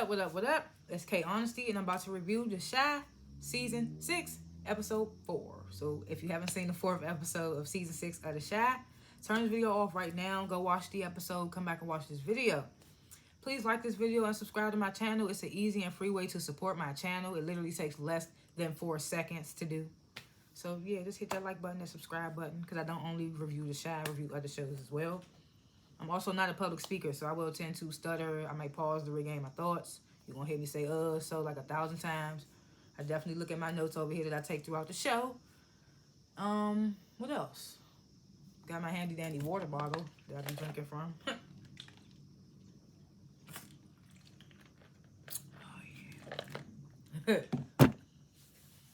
What up? It's K.Honesty, and I'm about to review The Shy Season 6, Episode 4. So if you haven't seen the 4th episode of Season 6 of The Shy, turn this video off right now. Go watch the episode. Come back and watch this video. Please like this video and subscribe to my channel. It's an easy and free way to support my channel. It literally takes less than 4 seconds to do. So yeah, just hit that like button and subscribe button, because I don't only review The Shy, I review other shows as well. I'm also not a public speaker, so I will tend to stutter. I might pause to regain my thoughts. You're going to hear me say, so like 1,000 times. I definitely look at my notes over here that I take throughout the show. What else? Got my handy dandy water bottle that I've been drinking from.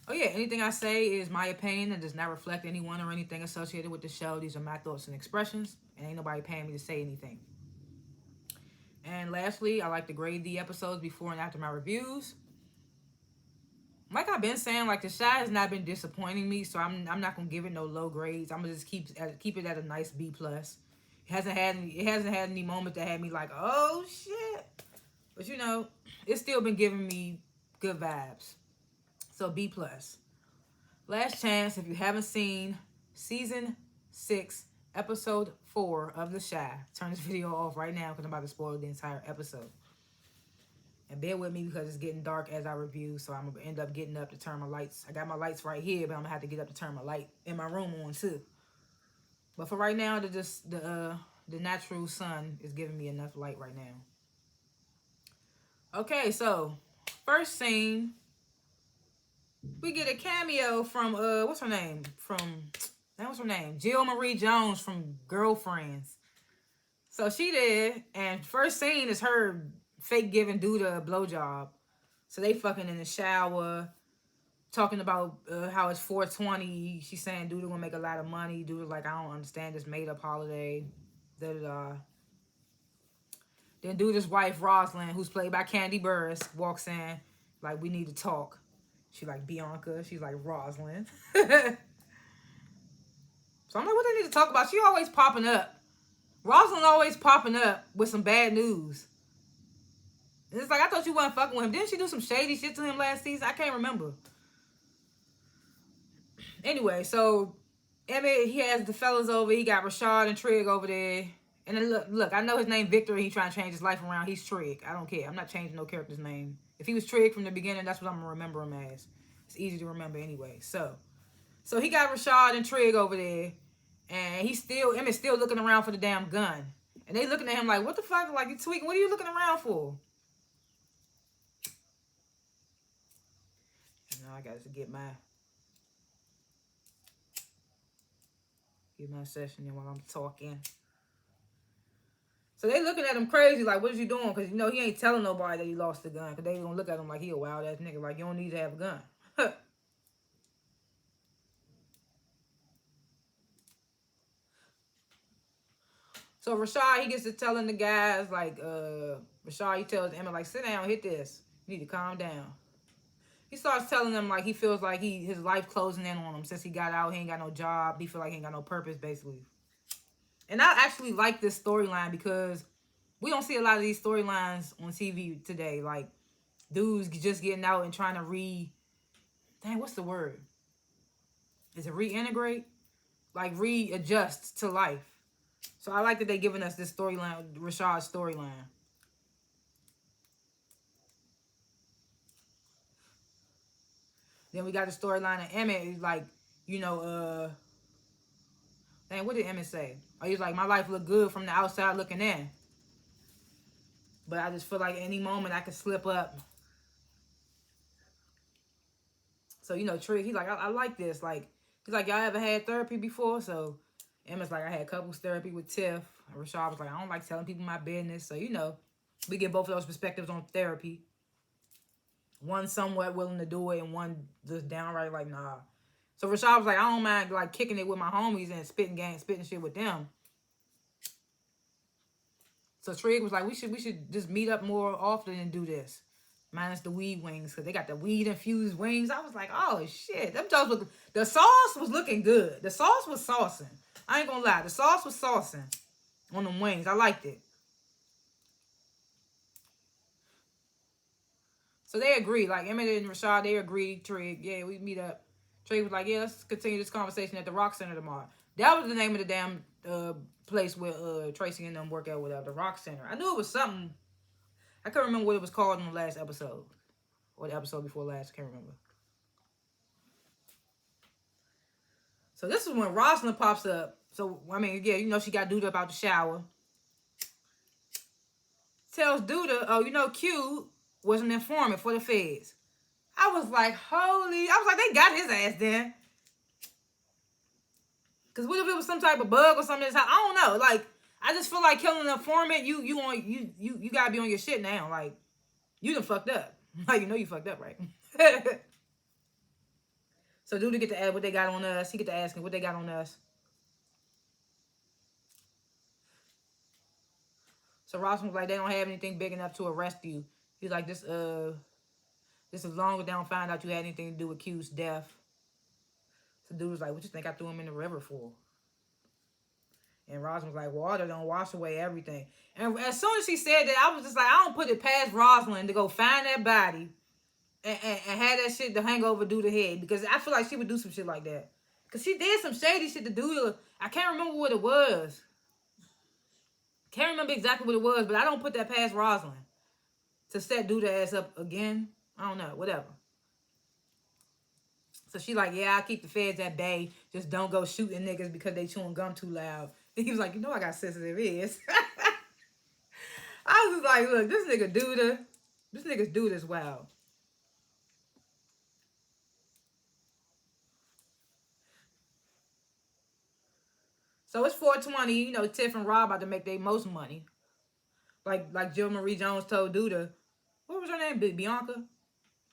Oh yeah, anything I say is my opinion and does not reflect anyone or anything associated with the show. These are my thoughts and expressions, and ain't nobody paying me to say anything. And lastly, I like to grade the episodes before and after my reviews. Like I've been saying, like The Shy has not been disappointing me, so I'm not gonna give it no low grades. I'm gonna just keep it at a nice B+. It hasn't had any moment that had me like, oh shit. But you know, it's still been giving me good vibes. So B+. Last chance, if you haven't seen Season 6, Episode 4 of The Shy, turn this video off right now because I'm about to spoil the entire episode. And bear with me because it's getting dark as I review, so I'm going to end up getting up to turn my lights. I got my lights right here, but I'm going to have to get up to turn my light in my room on too. But for right now, the natural sun is giving me enough light right now. Okay, so first scene, we get a cameo from, what's her name? Jill Marie Jones from Girlfriends. So she did, and first scene is her fake giving Duda a blowjob. So they fucking in the shower, talking about how it's 420. She's saying Duda gonna make a lot of money. Duda's like, I don't understand this made up holiday. Da-da-da. Then Duda's wife, Rosalind, who's played by Candy Burris, walks in, like, we need to talk. She like Bianca. She's like Rosalind. So I'm like, what they need to talk about? She always popping up. Rosalind always popping up with some bad news. And it's like, I thought you wasn't fucking with him. Didn't she do some shady shit to him last season? I can't remember. Anyway, so Emmett, he has the fellas over. He got Rashad and Trig over there. And then look, I know his name Victor. He trying to change his life around. He's Trig. I don't care. I'm not changing no character's name. If he was Trig from the beginning, that's what I'm going to remember him as. It's easy to remember anyway. So he got Rashad and Trig over there. And Emmett's still looking around for the damn gun. And they looking at him like, what the fuck? Like, you tweaking? What are you looking around for? You know, I got to get my session in while I'm talking. So they looking at him crazy, like, what is you doing? Because, you know, he ain't telling nobody that he lost the gun. Because they gonna look at him like he a wild-ass nigga. Like, you don't need to have a gun. So Rashad, he gets to telling the guys, like, Rashad, he tells Emma, like, sit down, hit this. You need to calm down. He starts telling them, like, he feels like his life closing in on him. Since he got out, he ain't got no job. He feel like he ain't got no purpose, basically. And I actually like this storyline because we don't see a lot of these storylines on TV today. Like, dudes just getting out and trying to dang, what's the word? Is it reintegrate? Like, readjust to life. So I like that they giving us this storyline, Rashad's storyline. Then we got the storyline of Emmett. Like, you know, dang, what did Emmett say? Oh, he's like, my life look good from the outside looking in. But I just feel like any moment I could slip up. So, you know, Trig, he's like, I like this. Like, he's like, y'all ever had therapy before? So Emma's like, I had couples therapy with Tiff. And Rashad was like, I don't like telling people my business. So, you know, we get both of those perspectives on therapy. One somewhat willing to do it and one just downright like, nah. So Rashad was like, I don't mind like kicking it with my homies and spitting shit with them. So Trig was like, we should just meet up more often and do this. Minus the weed wings, because they got the weed infused wings. I was like, oh shit. The sauce was looking good. The sauce was saucing. I ain't gonna lie. The sauce was saucing on them wings. I liked it. So they agreed. Like, Emmett and Rashad, they agreed. Trig, yeah, we meet up. Trig was like, yeah, let's continue this conversation at the Rock Center tomorrow. That was the name of the damn place where Tracy and them work at, whatever, the Rock Center. I knew it was something. I can't remember what it was called in the last episode. Or the episode before last, I can't remember. So this is when Rosalind pops up. So, I mean, yeah, you know, she got Duda about the shower. Tells Duda, oh, you know, Q was an informant for the feds. I was like, they got his ass then. Because what if it was some type of bug or something? I don't know. Like, I just feel like killing an informant, you gotta be on your shit now. Like, you done fucked up. Like, you know you fucked up, right? So Duda get to ask what they got on us. He get to asking what they got on us. So Ross was like, they don't have anything big enough to arrest you. He's like, this as long as they don't find out you had anything to do with Q's death. So dude was like, what you think I threw him in the river for? And Rosalind was like, water don't wash away everything. And as soon as she said that, I was just like, I don't put it past Rosalind to go find that body and have that shit to hang over Duda's head. Because I feel like she would do some shit like that. Because she did some shady shit to Duda. I can't remember what it was. Can't remember exactly what it was, but I don't put that past Rosalind to set Duda ass up again. I don't know, whatever. So she like, yeah, I keep the feds at bay. Just don't go shooting niggas because they chewing gum too loud. And he was like, you know I got sensitive ears. I was just like, look, this nigga's Duda's wild. So it's 420, you know, Tiff and Rob about to make their most money. Like Jill Marie Jones told Duda, what was her name? Bianca?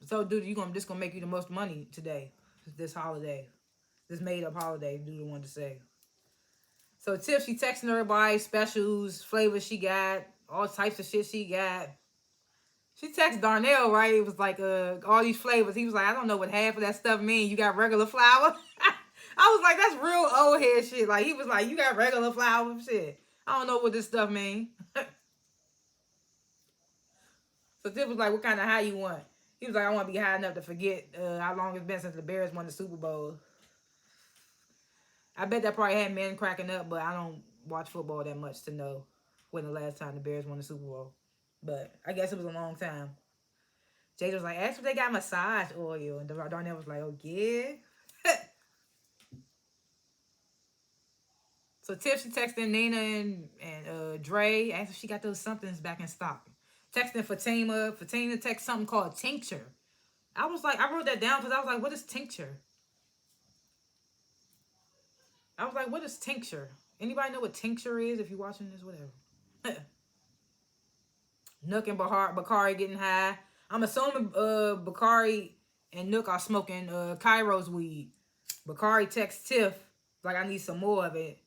So Duda, this gonna make you the most money today. This holiday. This made up holiday, Duda wanted to say. So Tiff, she texting everybody, specials, flavors she got, all types of shit she got. She texted Darnell, right? It was like all these flavors. He was like, I don't know what half of that stuff mean. You got regular flour? I was like, that's real old head shit. Like, he was like, you got regular flour? Shit. I don't know what this stuff mean. So Tiff was like, what kind of high you want? He was like, I want to be high enough to forget how long it's been since the Bears won the Super Bowl. I bet that probably had men cracking up, but I don't watch football that much to know when the last time the Bears won the Super Bowl. But I guess it was a long time. Jada was like, ask if they got massage oil. And Darnell was like, oh, yeah. So Tiff, she texting Nina and Dre, asked if she got those somethings back in stock. Texting Fatima. Fatima text something called tincture. I was like, I wrote that down because I was like, what is tincture? I was like, what is tincture? Anybody know what tincture is if you're watching this? Whatever. Nook and Bakari getting high. I'm assuming Bakari and Nook are smoking Cairo's weed. Bakari texts Tiff, like, I need some more of it.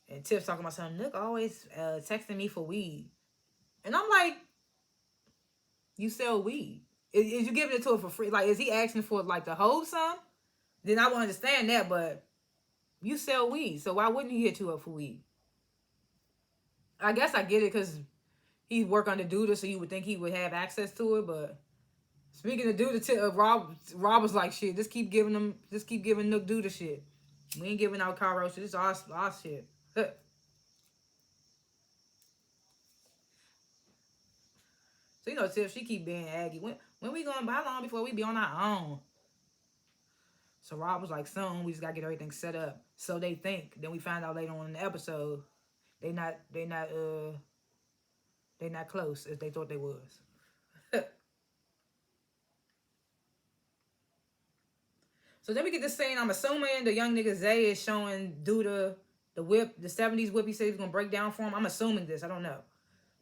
And Tiff's talking about something. Nook always texting me for weed. And I'm like, you sell weed. Is you giving it to her for free? Like, is he asking for, like, to hold some? Then I would understand that, but you sell weed. So why wouldn't he hit you up for weed? I guess I get it because he work under Duda, so you would think he would have access to it. But speaking of Duda, Rob was like, shit, just keep giving Nook Duda shit. We ain't giving out Cairo shit. This is our shit. So, you know, Tiff, she keep being aggy. When we going, how long before we be on our own? So Rob was like, soon, we just gotta get everything set up. So they think. Then we find out later on in the episode, they not close as they thought they was. So then we get this scene. I'm assuming the young nigga Zay is showing Duda the whip, the 70s whip he said he's gonna break down for him. I'm assuming this, I don't know.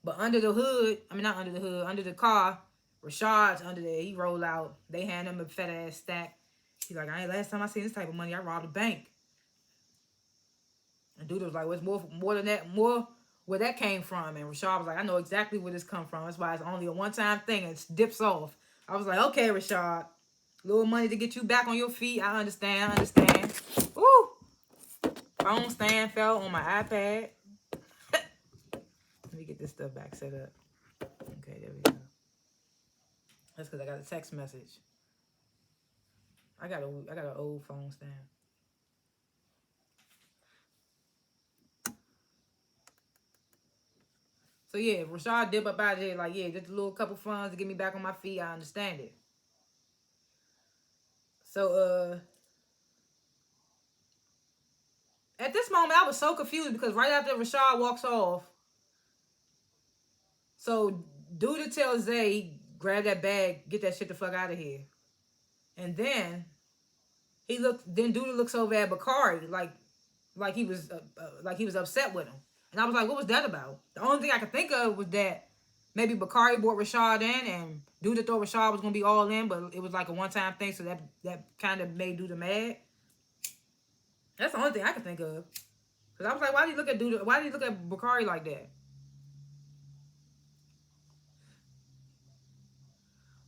But under the hood, under the car, Rashad's under there. He roll out. They hand him a fat ass stack. He's like, last time I seen this type of money, I robbed a bank. And Duda was like, what's more than that? More where that came from. And Rashad was like, I know exactly where this come from. That's why it's only a one-time thing and it dips off. I was like, okay, Rashad. Little money to get you back on your feet. I understand. Woo! Phone stand fell on my iPad. Let me get this stuff back set up. Okay, there we go. That's because I got a text message. I got an old phone stand. So yeah, Rashad dip up out of here like, yeah, just a little couple funds to get me back on my feet. I understand it. So at this moment I was so confused because right after Rashad walks off, so Duda tells Zay, grab that bag, get that shit the fuck out of here. And then Duda looks over at Bakari like he was upset with him. And I was like, what was that about? The only thing I could think of was that maybe Bakari brought Rashad in and Duda thought Rashad was gonna be all in, but it was like a one-time thing, so that kind of made Duda mad. That's the only thing I could think of. Cause I was like, why did you look at Duda? Why did you look at Bakari like that?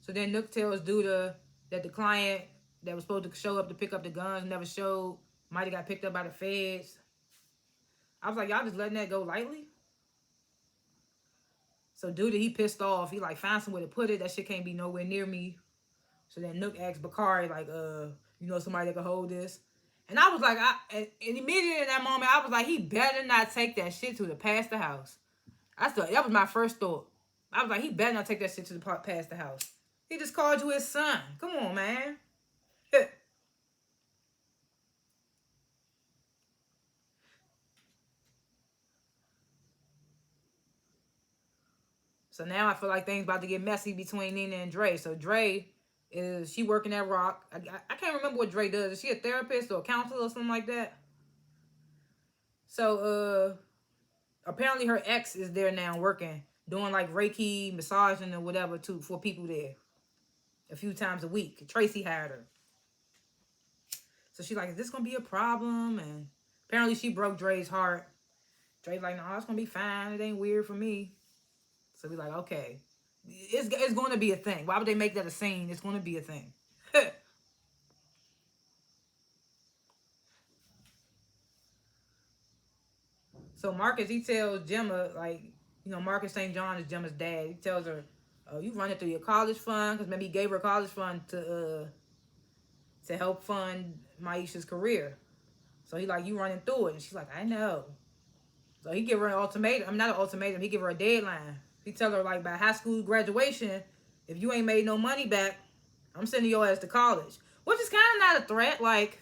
So then Nook tells Duda that the client that was supposed to show up to pick up the guns never showed. Might have got picked up by the feds. I was like, y'all just letting that go lightly? So Duda, he pissed off. He like, find somewhere to put it. That shit can't be nowhere near me. So then Nook asked Bakari, like, you know somebody that can hold this? And I was like, and immediately in that moment, I was like, he better not take that shit to the past the house. That was my first thought. I was like, he better not take that shit to the past the house. He just called you his son. Come on, man. So now I feel like things about to get messy between Nina and Dre. So Dre, she working at Rock? I can't remember what Dre does. Is she a therapist or a counselor or something like that? So apparently her ex is there now working, doing like Reiki, massaging or whatever for people there a few times a week. Tracy hired her. So she's like, is this gonna be a problem? And apparently she broke Dre's heart. Dre's like, no, it's gonna be fine. It ain't weird for me. So we like, okay, it's going to be a thing. Why would they make that a scene? It's going to be a thing. So Marcus, he tells Gemma, like, Marcus St. John is Gemma's dad. He tells her, oh, you run it through your college fund, because maybe he gave her a college fund to help fund Maisha's career. So he like, you running through it. And she's like, I know. So he give her an ultimatum. I'm not an ultimatum. He give her a deadline. He tell her, like, by high school graduation, if you ain't made no money back, I'm sending your ass to college. Which is kind of not a threat. Like,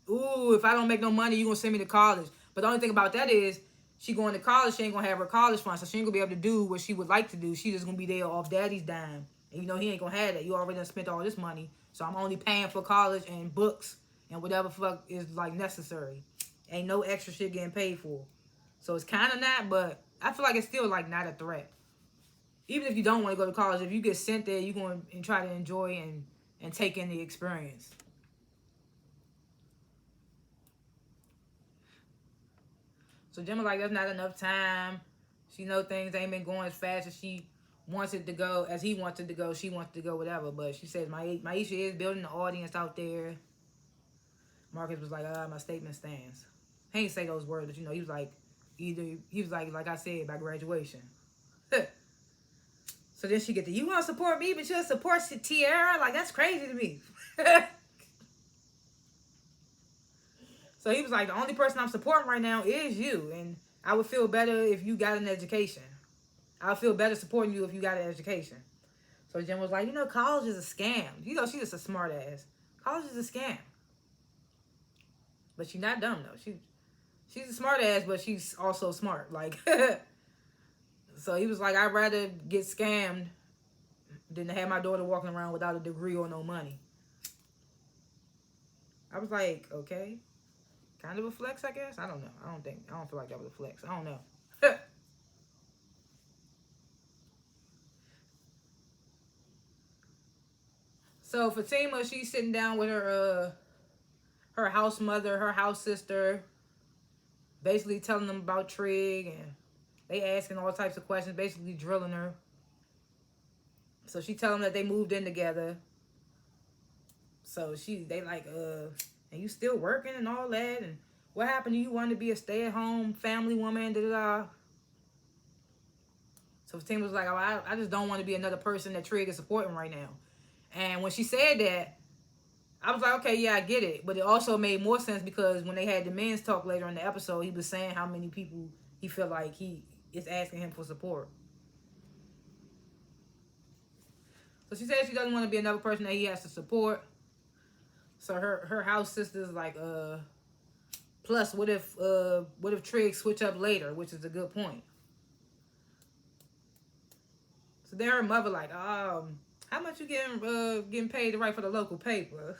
ooh, if I don't make no money, you going to send me to college. But the only thing about that is, she going to college, she ain't going to have her college fund. So she ain't going to be able to do what she would like to do. She just going to be there off daddy's dime. And he ain't going to have that. You already done spent all this money. So I'm only paying for college and books and whatever fuck is, like, necessary. Ain't no extra shit getting paid for. So it's kind of not, but I feel like it's still, like, not a threat. Even if you don't want to go to college, if you get sent there, you're going to try to enjoy and take in the experience. So Gemma like, that's not enough time. She know things ain't been going as fast as she wants it to go, as he wants it to go. She wants to go, whatever. But she says, Maisha is building the audience out there. Marcus was like, my statement stands. He ain't say those words, but he was like, like I said, by graduation. So then she get you want to support me, but you'll support Tierra? Like, that's crazy to me. So he was like, the only person I'm supporting right now is you. And I would feel better if you got an education. I would feel better supporting you if you got an education. So Jen was like, college is a scam. She's just a smart ass. College is a scam. But she's not dumb, though. She's a smart ass, but she's also smart. Like, so he was like, I'd rather get scammed than to have my daughter walking around without a degree or no money. I was like, okay. Kind of a flex, I guess. I don't know. I don't feel like that was a flex. I don't know. So Fatima, she's sitting down with her house mother, her house sister, basically telling them about Trig, and they asking all types of questions, basically drilling her. So she tell them that they moved in together. So they like, and you still working and all that, and what happened to you wanting to be a stay-at-home family woman, da-da-da. So Fatima was like, oh, I just don't want to be another person that Trig is supporting right now. And when she said that, I was like, okay, yeah, I get it. But it also made more sense because when they had the men's talk later in the episode, he was saying how many people he felt like he is asking him for support. So she said she doesn't want to be another person that he has to support. So her house sister's like, plus what if Trig switch up later, which is a good point. So then her mother like, how much you getting paid to write for the local paper?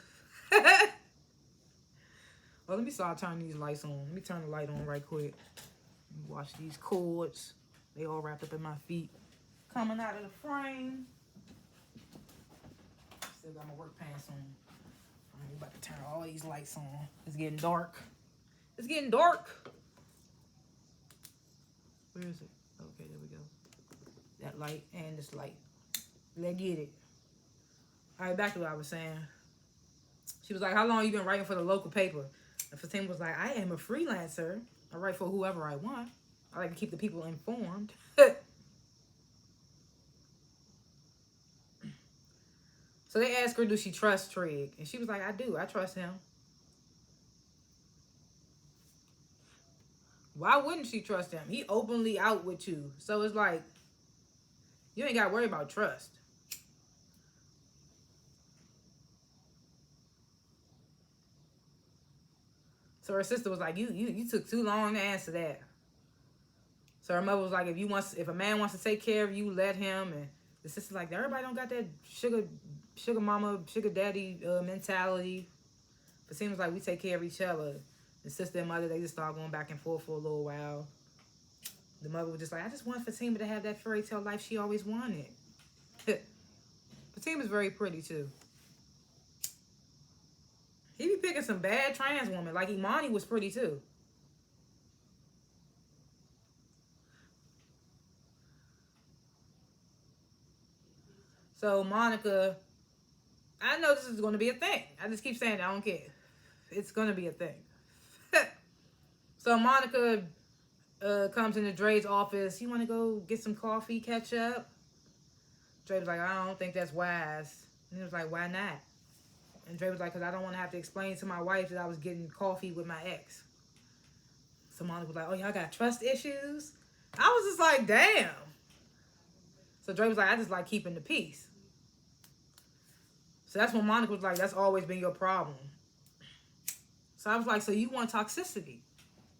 Well, let me start turning these lights on. Let me turn the light on right quick. Watch these cords. They all wrapped up in my feet. Coming out of the frame. Still got my work pants on. I'm about to turn all these lights on. It's getting dark. It's getting dark. Where is it? Okay, there we go. That light and this light. Let's get it. All right, back to what I was saying. She was like, how long you been writing for the local paper? And Fatima was like, I am a freelancer. I write for whoever I want. I like to keep the people informed. So they asked her, do she trust Trig? And she was like, I do. I trust him. Why wouldn't she trust him? He openly out with you. So it's like, you ain't got to worry about trust. So her sister was like, you took too long to answer that. So her mother was like, if a man wants to take care of you, let him. And the sister's like, everybody don't got that sugar mama, sugar daddy mentality. But it seems like we take care of each other. The sister and mother, they just started going back and forth for a little while. The mother was just like, I just want Fatima to have that fairy tale life she always wanted. Fatima's very pretty too. He be picking some bad trans women. Like Imani was pretty too. So Monica, I know this is going to be a thing. I just keep saying it, I don't care. It's going to be a thing. So Monica comes into Dre's office. You want to go get some coffee, catch up? Dre was like, I don't think that's wise. And he was like, why not? And Dre was like, because I don't want to have to explain to my wife that I was getting coffee with my ex. So Monica was like, oh, y'all got trust issues? I was just like, damn. So Dre was like, I just like keeping the peace. So that's when Monica was like, that's always been your problem. So I was like, so you want toxicity?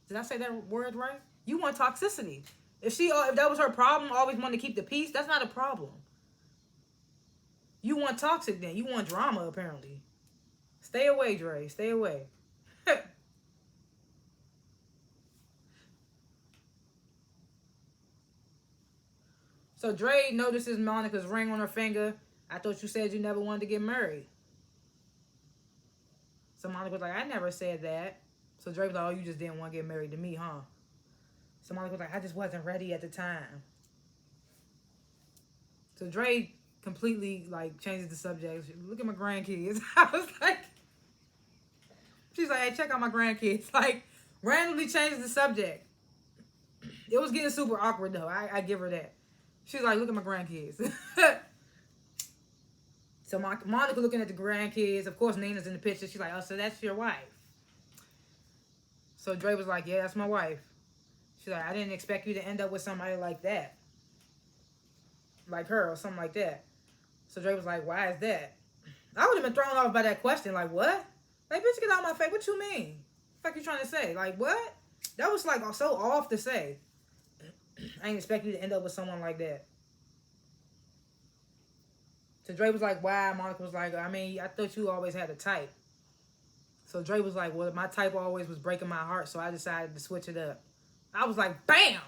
Did I say that word right? You want toxicity. If that was her problem, always wanted to keep the peace, that's not a problem. You want toxic then. You want drama, apparently. Stay away, Dre. Stay away. So Dre notices Monica's ring on her finger. I thought you said you never wanted to get married. So Monica was like, I never said that. So Dre was like, oh, you just didn't want to get married to me, huh? So Monica was like, I just wasn't ready at the time. So Dre completely like changes the subject. Look at my grandkids. I was like, she's like, hey, check out my grandkids. Like, randomly changes the subject. It was getting super awkward though. I give her that. She's like, look at my grandkids. So Monica looking at the grandkids. Of course, Nina's in the picture. She's like, oh, so that's your wife. So Dre was like, yeah, that's my wife. She's like, I didn't expect you to end up with somebody like that. Like her or something like that. So Dre was like, why is that? I would have been thrown off by that question. Like, what? Like, bitch, get out of my face. What you mean? What the fuck you trying to say? Like, what? That was like so off to say. I ain't expect you to end up with someone like that. So Dre was like, why? Monica was like, I mean, I thought you always had a type. So Dre was like, well, my type always was breaking my heart, so I decided to switch it up. I was like, bam!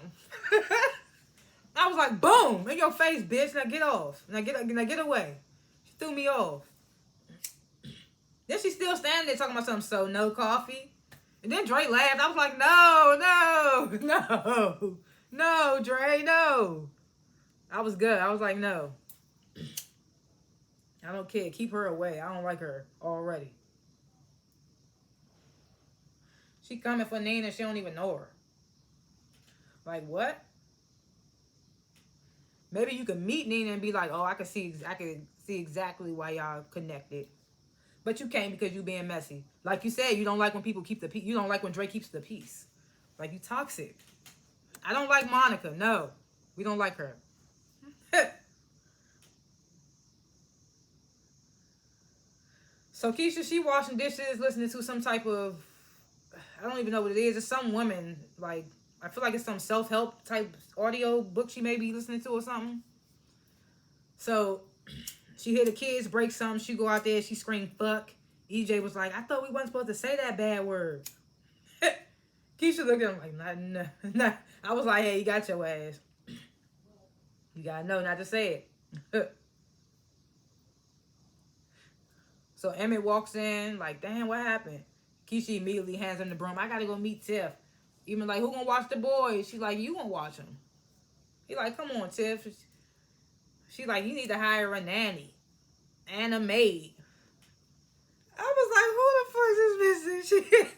I was like, boom! In your face, bitch. Now get off. Now get away. She threw me off. Then she's still standing there talking about something, so no coffee? And then Dre laughed. I was like, no, Dre, no. I was good. I was like, no. I don't care. Keep her away. I don't like her already. She coming for Nina. She don't even know her. Like, what? Maybe you can meet Nina and be like, oh, I can see exactly why y'all connected. But you can't because you being messy. Like you said, you don't like when people keep the peace. You don't like when Drake keeps the peace. Like, you toxic. I don't like Monica. No, we don't like her. So Keisha, she washing dishes, listening to some type of, I don't even know what it is. It's some woman, like, I feel like it's some self-help type audio book she may be listening to or something. So she hear the kids break something. She go out there, she scream, fuck. EJ was like, I thought we weren't supposed to say that bad word. Keisha looked at him like, nah. I was like, hey, you got your ass. You gotta know not to say it. So Emmett walks in, like, damn, what happened? Keisha immediately hands him the broom. I gotta go meet Tiff. Even like, who gonna watch the boys? She like, you gonna watch them. He like, come on, Tiff. She like, you need to hire a nanny and a maid. I was like, who the fuck is this bitch? She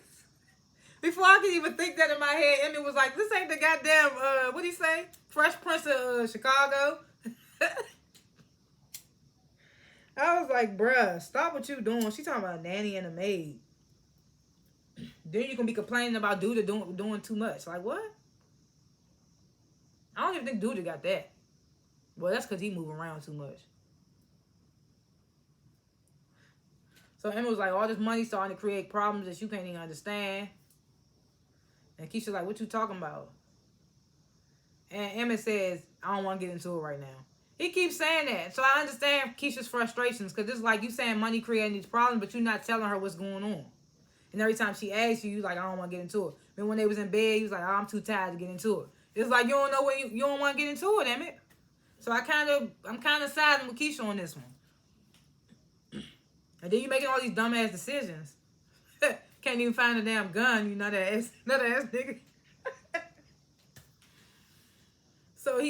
before I could even think that in my head, Emmett was like, this ain't the goddamn, what'd he say? Fresh Prince of Chicago. I was like, bruh, stop what you doing. She talking about a nanny and a maid. Then you gonna be complaining about Duda doing too much. Like, what? I don't even think Duda got that. Well, that's because he move around too much. So Emma was like, all this money starting to create problems that you can't even understand. And Keisha's like, what you talking about? And Emmett says, I don't want to get into it right now. He keeps saying that. So I understand Keisha's frustrations, because it's like you saying money creating these problems, but you're not telling her what's going on. And every time she asks you, you like, I don't want to get into it. Then when they was in bed, he was like, oh, I'm too tired to get into it. It's like you don't know when you don't want to get into it, Emmett. So I'm kind of siding with Keisha on this one. And then you making all these dumbass decisions. Can't even find a damn gun, you nut ass nigga. So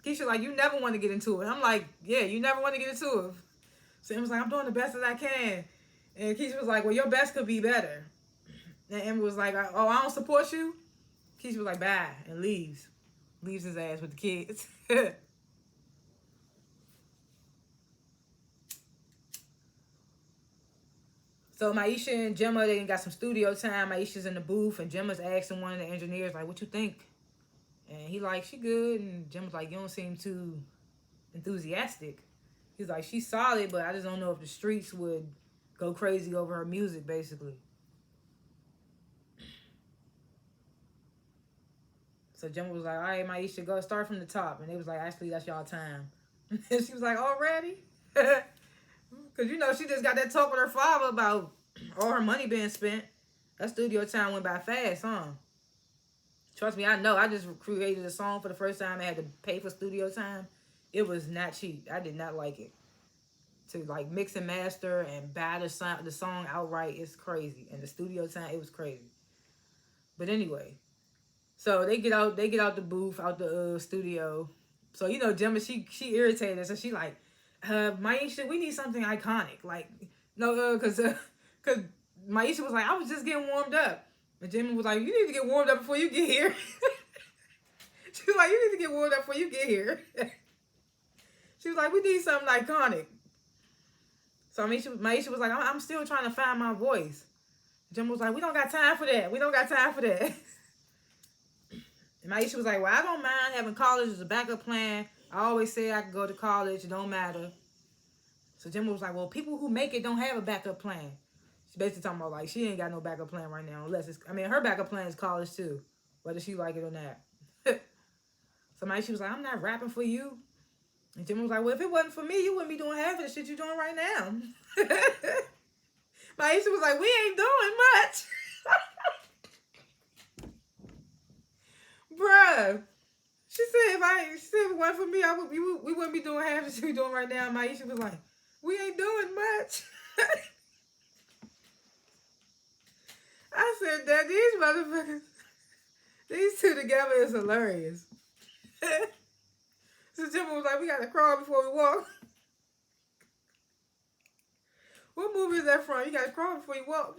Keisha like, you never want to get into it. I'm like, yeah, you never want to get into it. So Emma was like, I'm doing the best as I can. And Keisha was like, well, your best could be better. And Emma was like, oh, I don't support you? Keisha was like, bye, and leaves. Leaves his ass with the kids. So Maisha and Gemma, they got some studio time. Maisha's in the booth, and Gemma's asking one of the engineers, like, what you think? And he like, she good. And Gemma's like, you don't seem too enthusiastic. He's like, she's solid, but I just don't know if the streets would go crazy over her music, basically. So Gemma was like, all right, Maisha, go start from the top. And they was like, actually, that's y'all time. And she was like, already? Because, you know, she just got that talk with her father about all her money being spent. That studio time went by fast, huh? Trust me, I know. I just created a song for the first time. I had to pay for studio time. It was not cheap. I did not like it. To, like, mix and master and buy the song outright, it's crazy. And the studio time, it was crazy. But anyway, so they get out the booth, out the studio. So, you know, Gemma, she irritated. So she like, Maisha, we need something iconic. Like, no, cause Maisha was like, I was just getting warmed up. And Gemma was like, you need to get warmed up before you get here. She was like, you need to get warmed up before you get here. She was like, we need something iconic. So Maisha was like, I'm still trying to find my voice. Gemma was like, we don't got time for that. We don't got time for that. And Maisha was like, well, I don't mind having college as a backup plan. I always say I could go to college. It don't matter. So Gemma was like, well, people who make it don't have a backup plan. She's basically talking about, like, she ain't got no backup plan right now. Unless it's, I mean, her backup plan is college, too. Whether she like it or not. So Maisha was like, I'm not rapping for you. And Gemma was like, well, if it wasn't for me, you wouldn't be doing half of the shit you're doing right now. Maisha was like, we ain't doing much. Bruh. She said if it wasn't for me, we wouldn't be doing half the shit we're doing right now. Maisha was like, we ain't doing much. I said that these motherfuckers, these two together is hilarious. So Gemma was like, we gotta crawl before we walk. What movie is that from? You gotta crawl before you walk.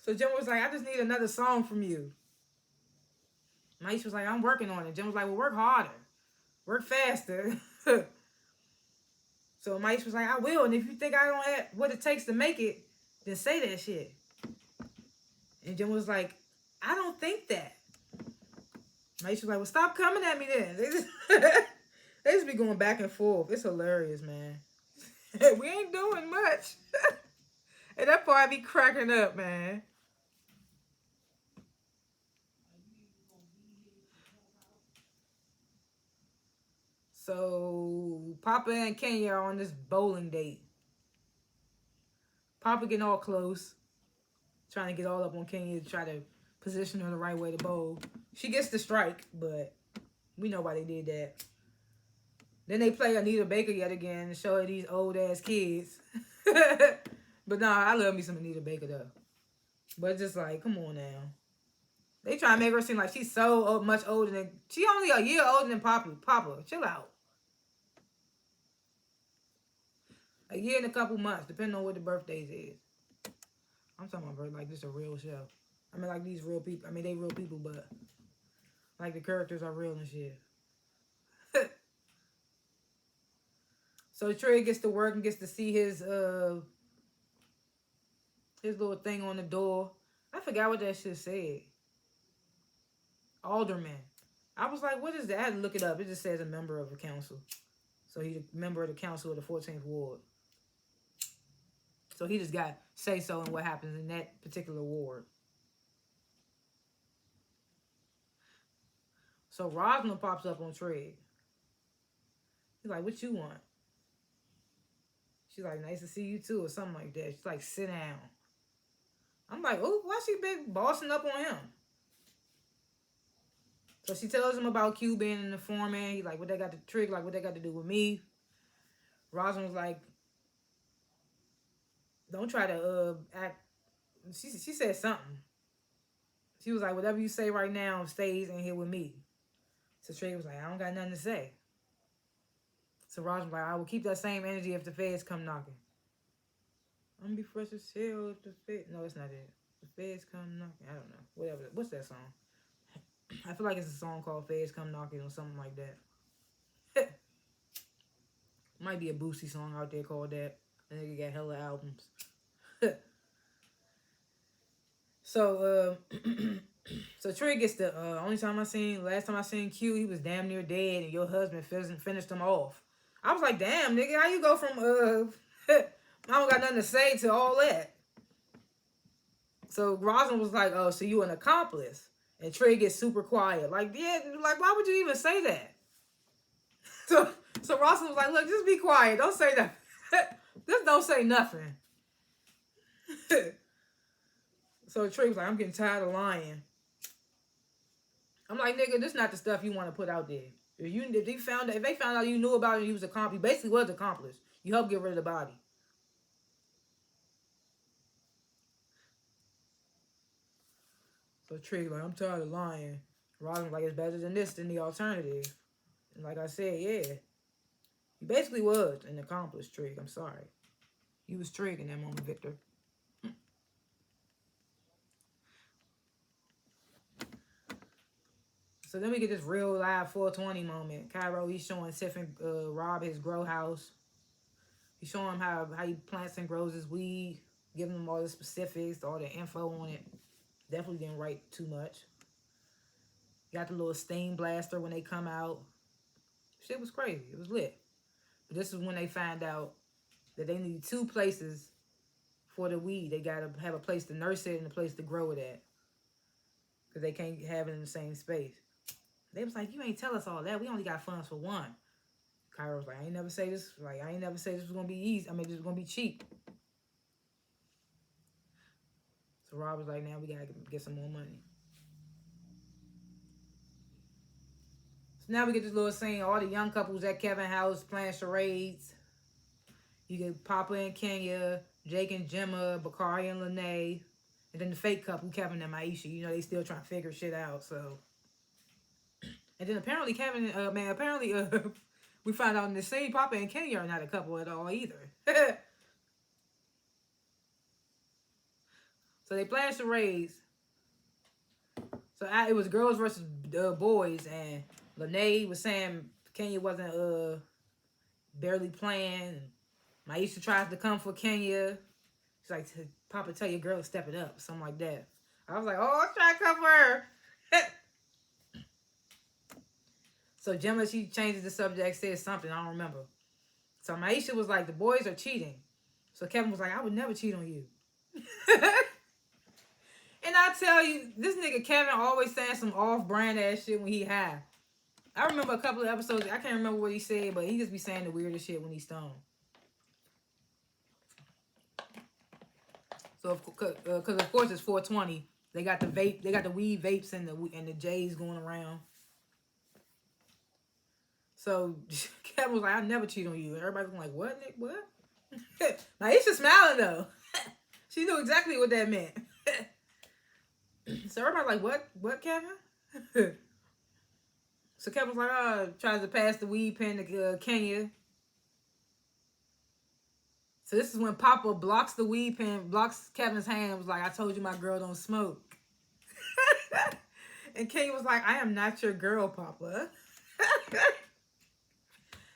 So Gemma was like, I just need another song from you. Maisha was like, I'm working on it. Jim was like, well, work harder. Work faster. So Maisha was like, I will. And if you think I don't have what it takes to make it, then say that shit. And Jim was like, I don't think that. Maisha was like, well, stop coming at me then. They just be going back and forth. It's hilarious, man. We ain't doing much. And that part be cracking up, man. So Papa and Kenya are on this bowling date. Papa getting all close, trying to get all up on Kenya to try to position her the right way to bowl. She gets the strike, but we know why they did that. Then they play Anita Baker yet again to show her these old ass kids. But nah, I love me some Anita Baker though. But just like, come on now. They try to make her seem like she's so much older than... She only a year older than Papa. Papa, chill out. A year and a couple months, depending on what the birthdays is. I'm talking about like this a real show. I mean, like these real people. I mean, they real people, but like the characters are real and shit. So Trey gets to work and gets to see his little thing on the door. I forgot what that shit said. Alderman. I was like, what is that? I had to look it up. It just says a member of the council. So he's a member of the council of the 14th Ward. So he just got say so in what happens in that particular ward. So Rosalind pops up on Trey. He's like, what you want? She's like, nice to see you too, or something like that. She's like, sit down. I'm like, oh, why she been bossing up on him? So she tells him about Q being in the foreman. He's like, what they got to trick? Like, what they got to do with me? Rosalind was like, don't try to act. She said something. She was like, whatever you say right now stays in here with me. So Trey was like, I don't got nothing to say. So Rosalind was like, I will keep that same energy if the feds come knocking. I'm gonna be fresh as hell if the feds... No, it's not it. The feds come knocking. I don't know. Whatever. What's that song? I feel like it's a song called Feds Come Knocking or something like that. Might be a Boosie song out there called that. I think he got hella albums. So Trey gets the last time I seen Q, he was damn near dead and your husband finished him off. I was like, damn, nigga, how you go from I don't got nothing to say to all that? So Rosalind was like, oh, so you an accomplice. And Trey gets super quiet. Like, yeah, like, why would you even say that? So Rosalind was like, look, just be quiet. Don't say that. Just don't say nothing. So Trey was like, I'm getting tired of lying. I'm like, nigga, this is not the stuff you want to put out there. If they found out you knew about it and you was accomplice, you basically was accomplice. You helped get rid of the body. So Trey like, I'm tired of lying. Rosalind like, it's better than this than the alternative. And like I said, yeah. You basically was an accomplice, Trig. I'm sorry. You was Trig in that moment, Victor. So then we get this real live 420 moment. Cairo, he's showing Tiffany Rob his grow house. He's showing him how he plants and grows his weed, giving him all the specifics, all the info on it. Definitely didn't write too much. Got the little steam blaster when they come out. Shit was crazy. It was lit. But this is when they find out that they need 2 places for the weed. They got to have a place to nurse it and a place to grow it at. Because they can't have it in the same space. They was like, you ain't tell us all that. We only got funds for 1. Cairo was like, I ain't never say this. Like, I ain't never say this was going to be easy. I mean, this was going to be cheap. So Rob was like, now we got to get some more money. So now we get this little scene. All the young couples at Kevin's house playing charades. You get Papa and Kenya, Jake and Gemma, Bakari and Lene. And then the fake couple, Kevin and Maisha. You know, they still trying to figure shit out, so... And then apparently we find out in the scene, Papa and Kenya are not a couple at all either. So they playing charades. So it was girls versus boys, and Lene was saying Kenya wasn't barely playing. Maisha tries to come for Kenya. She's like, Papa, tell your girl to step it up, something like that. I was like, oh, I'm trying to come for her. So Gemma, she changes the subject, says something, I don't remember. So Maisha was like, the boys are cheating. So Kevin was like, I would never cheat on you. And I tell you, this nigga Kevin always saying some off-brand ass shit when he high. I remember a couple of episodes, I can't remember what he said, but he just be saying the weirdest shit when he's stoned. So, because of course it's 420, they got the vape, they got the weed vapes and the J's going around. So Kevin was like, I never cheat on you. And everybody was like, what, Nick? What? Maisha smiling though. She knew exactly what that meant. So everybody like, what, Kevin? So Kevin was like, tries to pass the weed pen to Kenya. So this is when Papa blocks the weed pen, blocks Kevin's hand, was like, I told you my girl don't smoke. And Kenya was like, I am not your girl, Papa.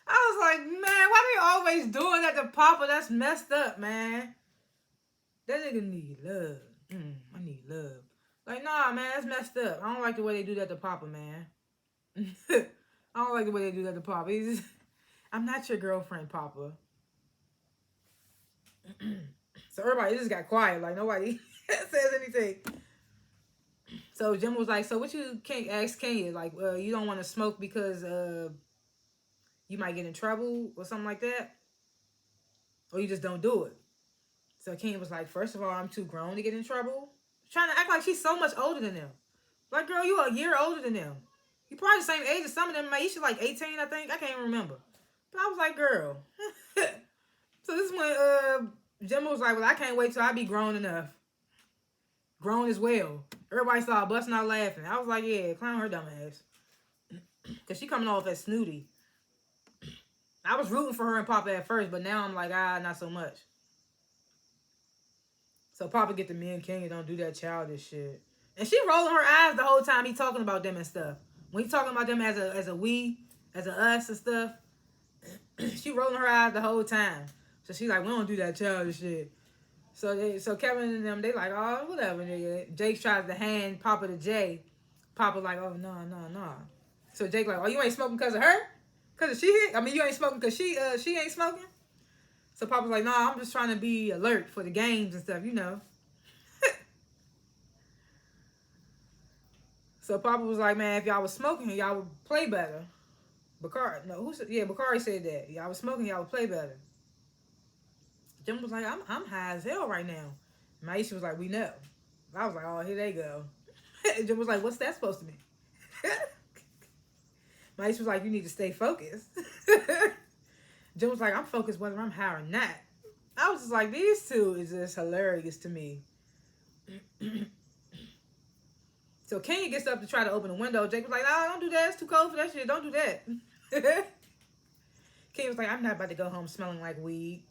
I was like, man, why they always doing that to Papa? That's messed up, man. That nigga need love. I need love. Like, nah, man, that's messed up. I don't like the way they do that to Papa, man. I don't like the way they do that to Papa. He's just, I'm not your girlfriend, Papa. So everybody just got quiet. Like, nobody says anything. So Jim was like, so what you can't ask Kenya? Like, you don't want to smoke because you might get in trouble or something like that? Or you just don't do it? So Kenya was like, first of all, I'm too grown to get in trouble. Trying to act like she's so much older than them. Like, girl, you a year older than them. You probably the same age as some of them. Maisha like 18, I think. I can't even remember. But I was like, girl. So this is when Gemma was like, well, I can't wait till I be grown enough. Grown as well. Everybody started busting out laughing. I was like, yeah, clown her dumb ass. Because she coming off as snooty. I was rooting for her and Papa at first, but now I'm like, not so much. So Papa get the me and Kenya don't do that childish shit. And she rolling her eyes the whole time he talking about them and stuff. When he talking about them as a we, as a us and stuff, she rolling her eyes the whole time. So she like, we don't do that childish shit. So Kevin and them, they like, oh, whatever, nigga. Jake tries to hand Papa to Jay. Papa like, oh, no. So Jake like, oh, you ain't smoking because of her? Because of she hit? I mean, you ain't smoking because she ain't smoking? So Papa's like, nah, I'm just trying to be alert for the games and stuff, you know. So Papa was like, man, if y'all was smoking, y'all would play better. Bakari said that. Y'all was smoking, y'all would play better. Jim was like, I'm high as hell right now. Maisha was like, we know. I was like, oh, here they go. Jim was like, what's that supposed to mean? Maisha was like, you need to stay focused. Jim was like, I'm focused whether I'm high or not. I was just like, these two is just hilarious to me. So Kenya gets up to try to open the window. Jake was like, no, don't do that. It's too cold for that shit. Don't do that. Kenya was like, I'm not about to go home smelling like weed.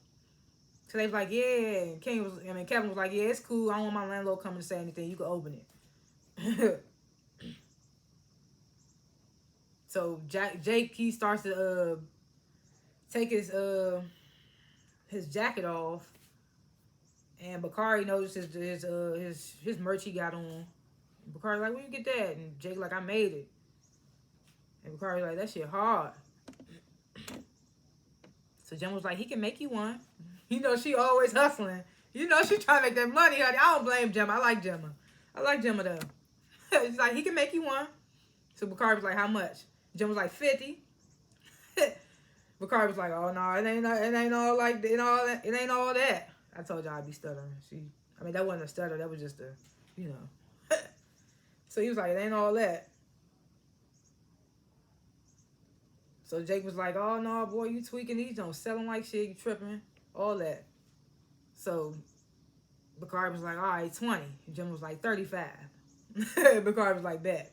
So they was like, yeah. Kevin was like, yeah, it's cool. I don't want my landlord coming to say anything. You can open it. So Jake, he starts to take his jacket off, and Bakari notices his merch he got on. Bakari like, where you get that? And Jake like, I made it. And Bakari like, that shit hard. So Gemma was like, he can make you one. You know, she always hustling. You know, she trying to make that money, honey. I don't blame Gemma. I like Gemma though. She's like, he can make you one. So Bakari was like, how much? Gemma was like, 50. Bakari was like, oh no, it ain't all like it ain't all that. I told y'all I'd be stuttering. That wasn't a stutter, that was just a, you know. So he was like, it ain't all that. So Jake was like, oh no, boy, you tweaking, these don't sell them like shit, you tripping, all that. So Bakari was like, all right, 20. Jim was like, 35. Bakari was like, bet.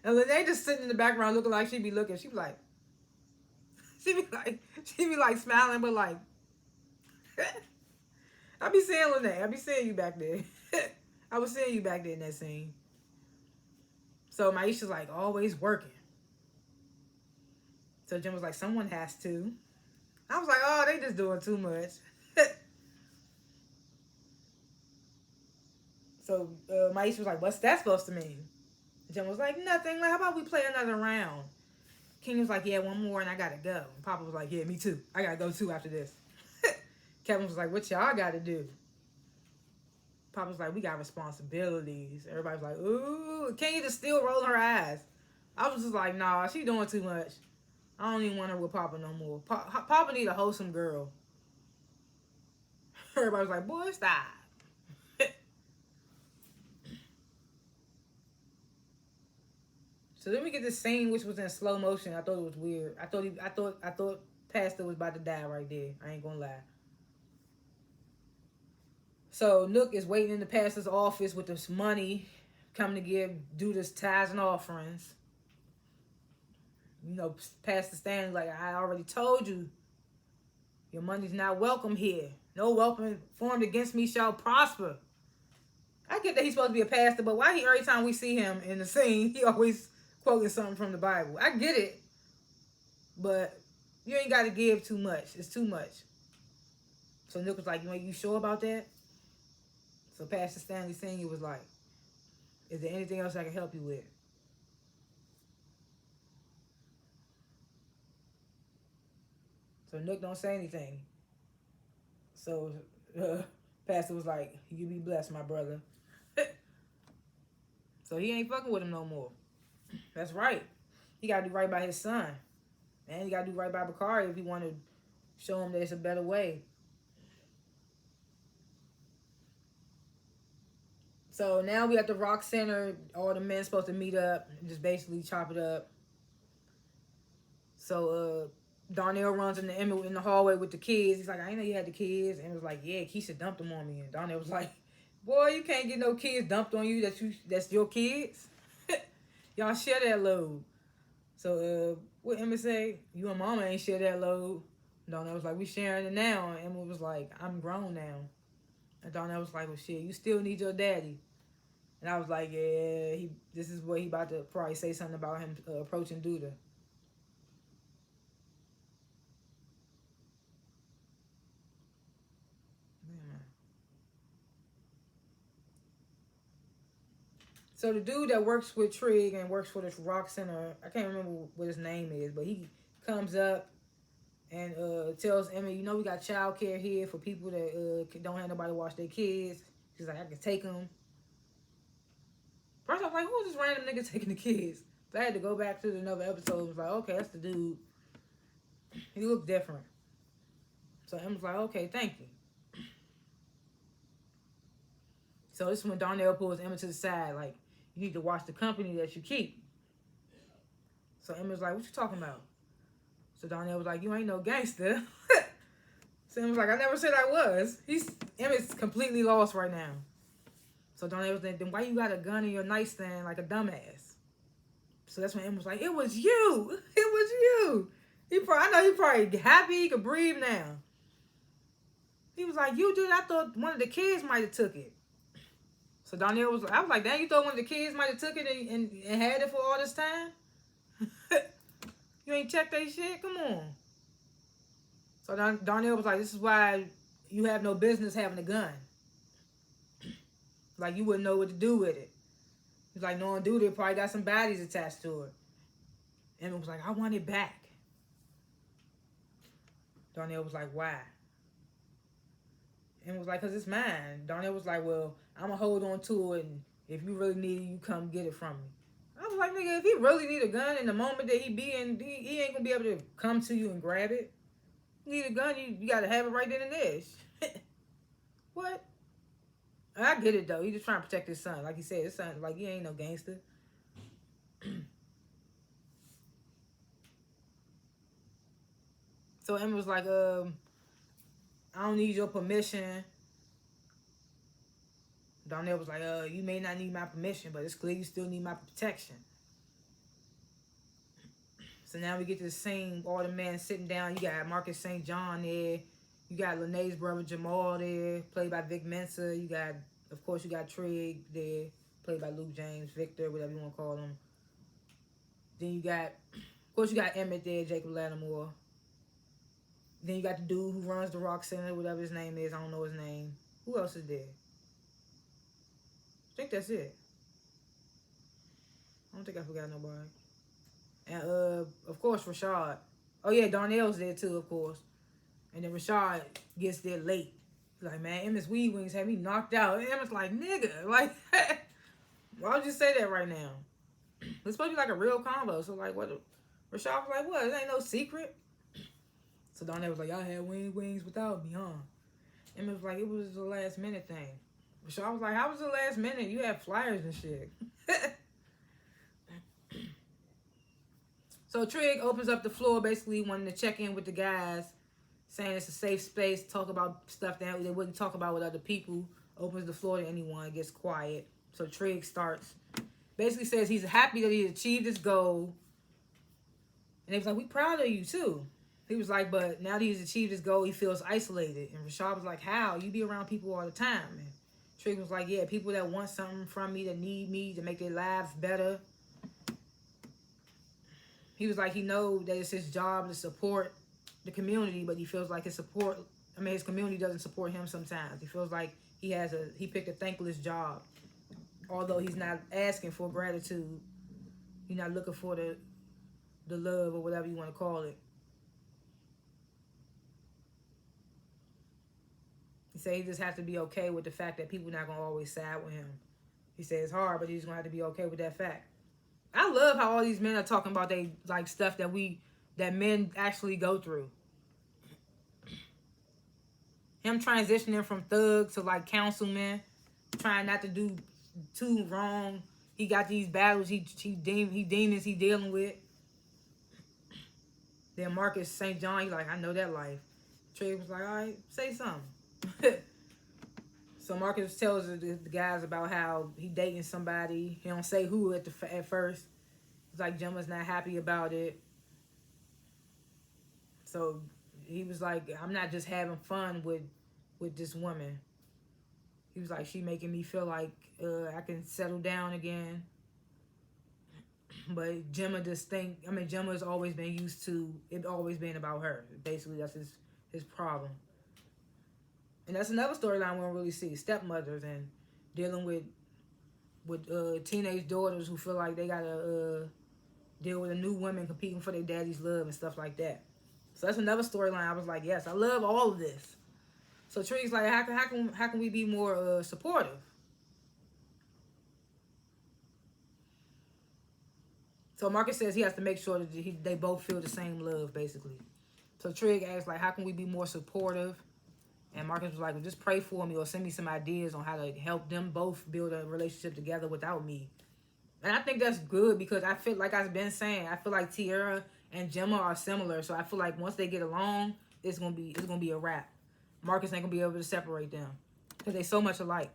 And Lene just sitting in the background looking like she be looking. She be like smiling, but like, I be seeing Lene. I be seeing you back there. I was seeing you back there in that scene. So Maisha's like, always working. So Jim was like, someone has to. I was like, oh, they just doing too much. So Maisha was like, what's that supposed to mean? Jim was like, nothing. Like, how about we play another round? King was like, yeah, one more and I gotta go. And Papa was like, yeah, me too. I gotta go too after this. Kevin was like, what y'all gotta do? Papa was like, we got responsibilities. Everybody was like, ooh. King just still rolling her eyes. I was just like, nah, she doing too much. I don't even want her with Papa no more. Papa need a wholesome girl. Everybody was like, boy, stop. So then we get this scene which was in slow motion. I thought it was weird. I thought Pastor was about to die right there. I ain't gonna lie. So Nook is waiting in the pastor's office with this money coming to do this tithes and offerings. You know, Pastor Stanley like, I already told you, your money's not welcome here. No weapon formed against me shall prosper. I get that he's supposed to be a pastor, but why every time we see him in the scene, he always quoting something from the Bible? I get it, but you ain't got to give too much. It's too much. So Nick was like, you sure about that? So Pastor Stanley Sr. was like, is there anything else I can help you with? So Nick don't say anything. So Pastor was like, you be blessed, my brother. So he ain't fucking with him no more. That's right. He got to do right by his son. And he got to do right by Bakari if he want to show him there's a better way. So now we at the Rock Center. All the men supposed to meet up and just basically chop it up. So Darnell runs into Emmett in the hallway with the kids. He's like, I didn't know you had the kids. And was like, yeah, Keisha dumped them on me. And Darnell was like, boy, you can't get no kids dumped on you that's your kids. Y'all share that load. So what Emmett say? You and Mama ain't share that load. Darnell was like, we sharing it now. And Emmett was like, I'm grown now. And Darnell was like, well, shit, you still need your daddy. And I was like, yeah, this is what he about to probably say something about him approaching Duda. So the dude that works with Trig and works for this Rock Center, I can't remember what his name is, but he comes up and tells Emmy, we got child care here for people that don't have nobody watch their kids. She's like, I can take them. First I was like, who's this random nigga taking the kids? So I had to go back to another episode and was like, okay, that's the dude. He looked different. So Emma was like, okay, thank you. So this is when Darnell pulls Emma to the side, like, you need to watch the company that you keep. So Emma was like, what you talking about? So Darnell was like, you ain't no gangster. So Emma was like, I never said I was. Emma's completely lost right now. So Darnell was like, then why you got a gun in your nightstand like a dumbass? So that's when Emma was like, it was you. It was you. I know he probably happy he could breathe now. He was like, you did. I thought one of the kids might have took it. So Darnell was like, dang, you thought one of the kids might have took it and had it for all this time? You ain't checked that shit? Come on. So Darnell was like, this is why you have no business having a gun. Like, you wouldn't know what to do with it. He's like, knowing dude, it probably got some baddies attached to it. And was like, I want it back. Darnell was like, why? And was like, because it's mine. Darnell was like, well, I'm going to hold on to it, and if you really need it, you come get it from me. I was like, nigga, if he really need a gun in the moment that he be in, he ain't going to be able to come to you and grab it. You need a gun, you got to have it right then and there. What? I get it, though. He just trying to protect his son. Like he said, his son, like, he ain't no gangster. So Emma was like, I don't need your permission. Darnell was like, you may not need my permission, but it's clear you still need my protection. So now we get to the scene, all the men sitting down. You got Marcus St. John there. You got Lene's brother Jamal there, played by Vic Mensa. Of course, you got Trig there, played by Luke James, Victor, whatever you want to call him. Then you got, of course, you got Emmett there, Jacob Lattimore. Then you got the dude who runs the Rock Center, whatever his name is. I don't know his name. Who else is there? I think that's it. I don't think I forgot nobody. And of course, Rashad. Oh yeah, Darnell's there too, of course. And then Rashad gets there late. He's like, man, Emmett's weed wings had me knocked out. And Emmett's like, nigga, like, why would you say that right now? It's supposed to be like a real convo. So like, what? Rashad was like, what? It ain't no secret. So Darnell was like, y'all had wings without me, huh? Emmett was like, it was the last minute thing. Rashad was like, how was the last minute? You had flyers and shit. So Trig opens up the floor, basically wanting to check in with the guys, saying it's a safe space, talk about stuff that they wouldn't talk about with other people. Opens the floor to anyone, gets quiet. So Trig starts, basically says he's happy that he achieved his goal. And they was like, we proud of you too. He was like, but now that he's achieved his goal, he feels isolated. And Rashad was like, how? You be around people all the time. And Trig was like, yeah, people that want something from me, that need me to make their lives better. He was like, he knows that it's his job to support the community, but he feels like his community doesn't support him sometimes. He feels like he picked a thankless job. Although he's not asking for gratitude. He's not looking for the love or whatever you want to call it. He said he just has to be okay with the fact that people not going to always side with him. He said it's hard, but he's going to have to be okay with that fact. I love how all these men are talking about they like stuff that men actually go through. Him transitioning from thug to like councilman, trying not to do too wrong. He got these battles he demons he dealing with. Then Marcus St. John, he like, I know that life. Trey was like, all right, say something. So Marcus tells the guys about how he dating somebody. He don't say who at first. It's like Gemma's not happy about it. So he was like, I'm not just having fun with this woman. He was like, she making me feel like I can settle down again. But Gemma Gemma's always been used to it always being about her. Basically, that's his problem. And that's another storyline we don't really see. Stepmothers and dealing with teenage daughters who feel like they gotta deal with a new woman competing for their daddy's love and stuff like that. So that's another storyline. I was like, yes, I love all of this. So Trig's like, how can we be more supportive? So Marcus says he has to make sure that they both feel the same love, basically. So Trig asks, like, how can we be more supportive? And Marcus was like, well, just pray for me or send me some ideas on how to help them both build a relationship together without me. And I think that's good because I feel like I've been saying, I feel like Tierra and Gemma are similar. So I feel like once they get along, it's gonna be a wrap. Marcus ain't gonna be able to separate them because they so much alike.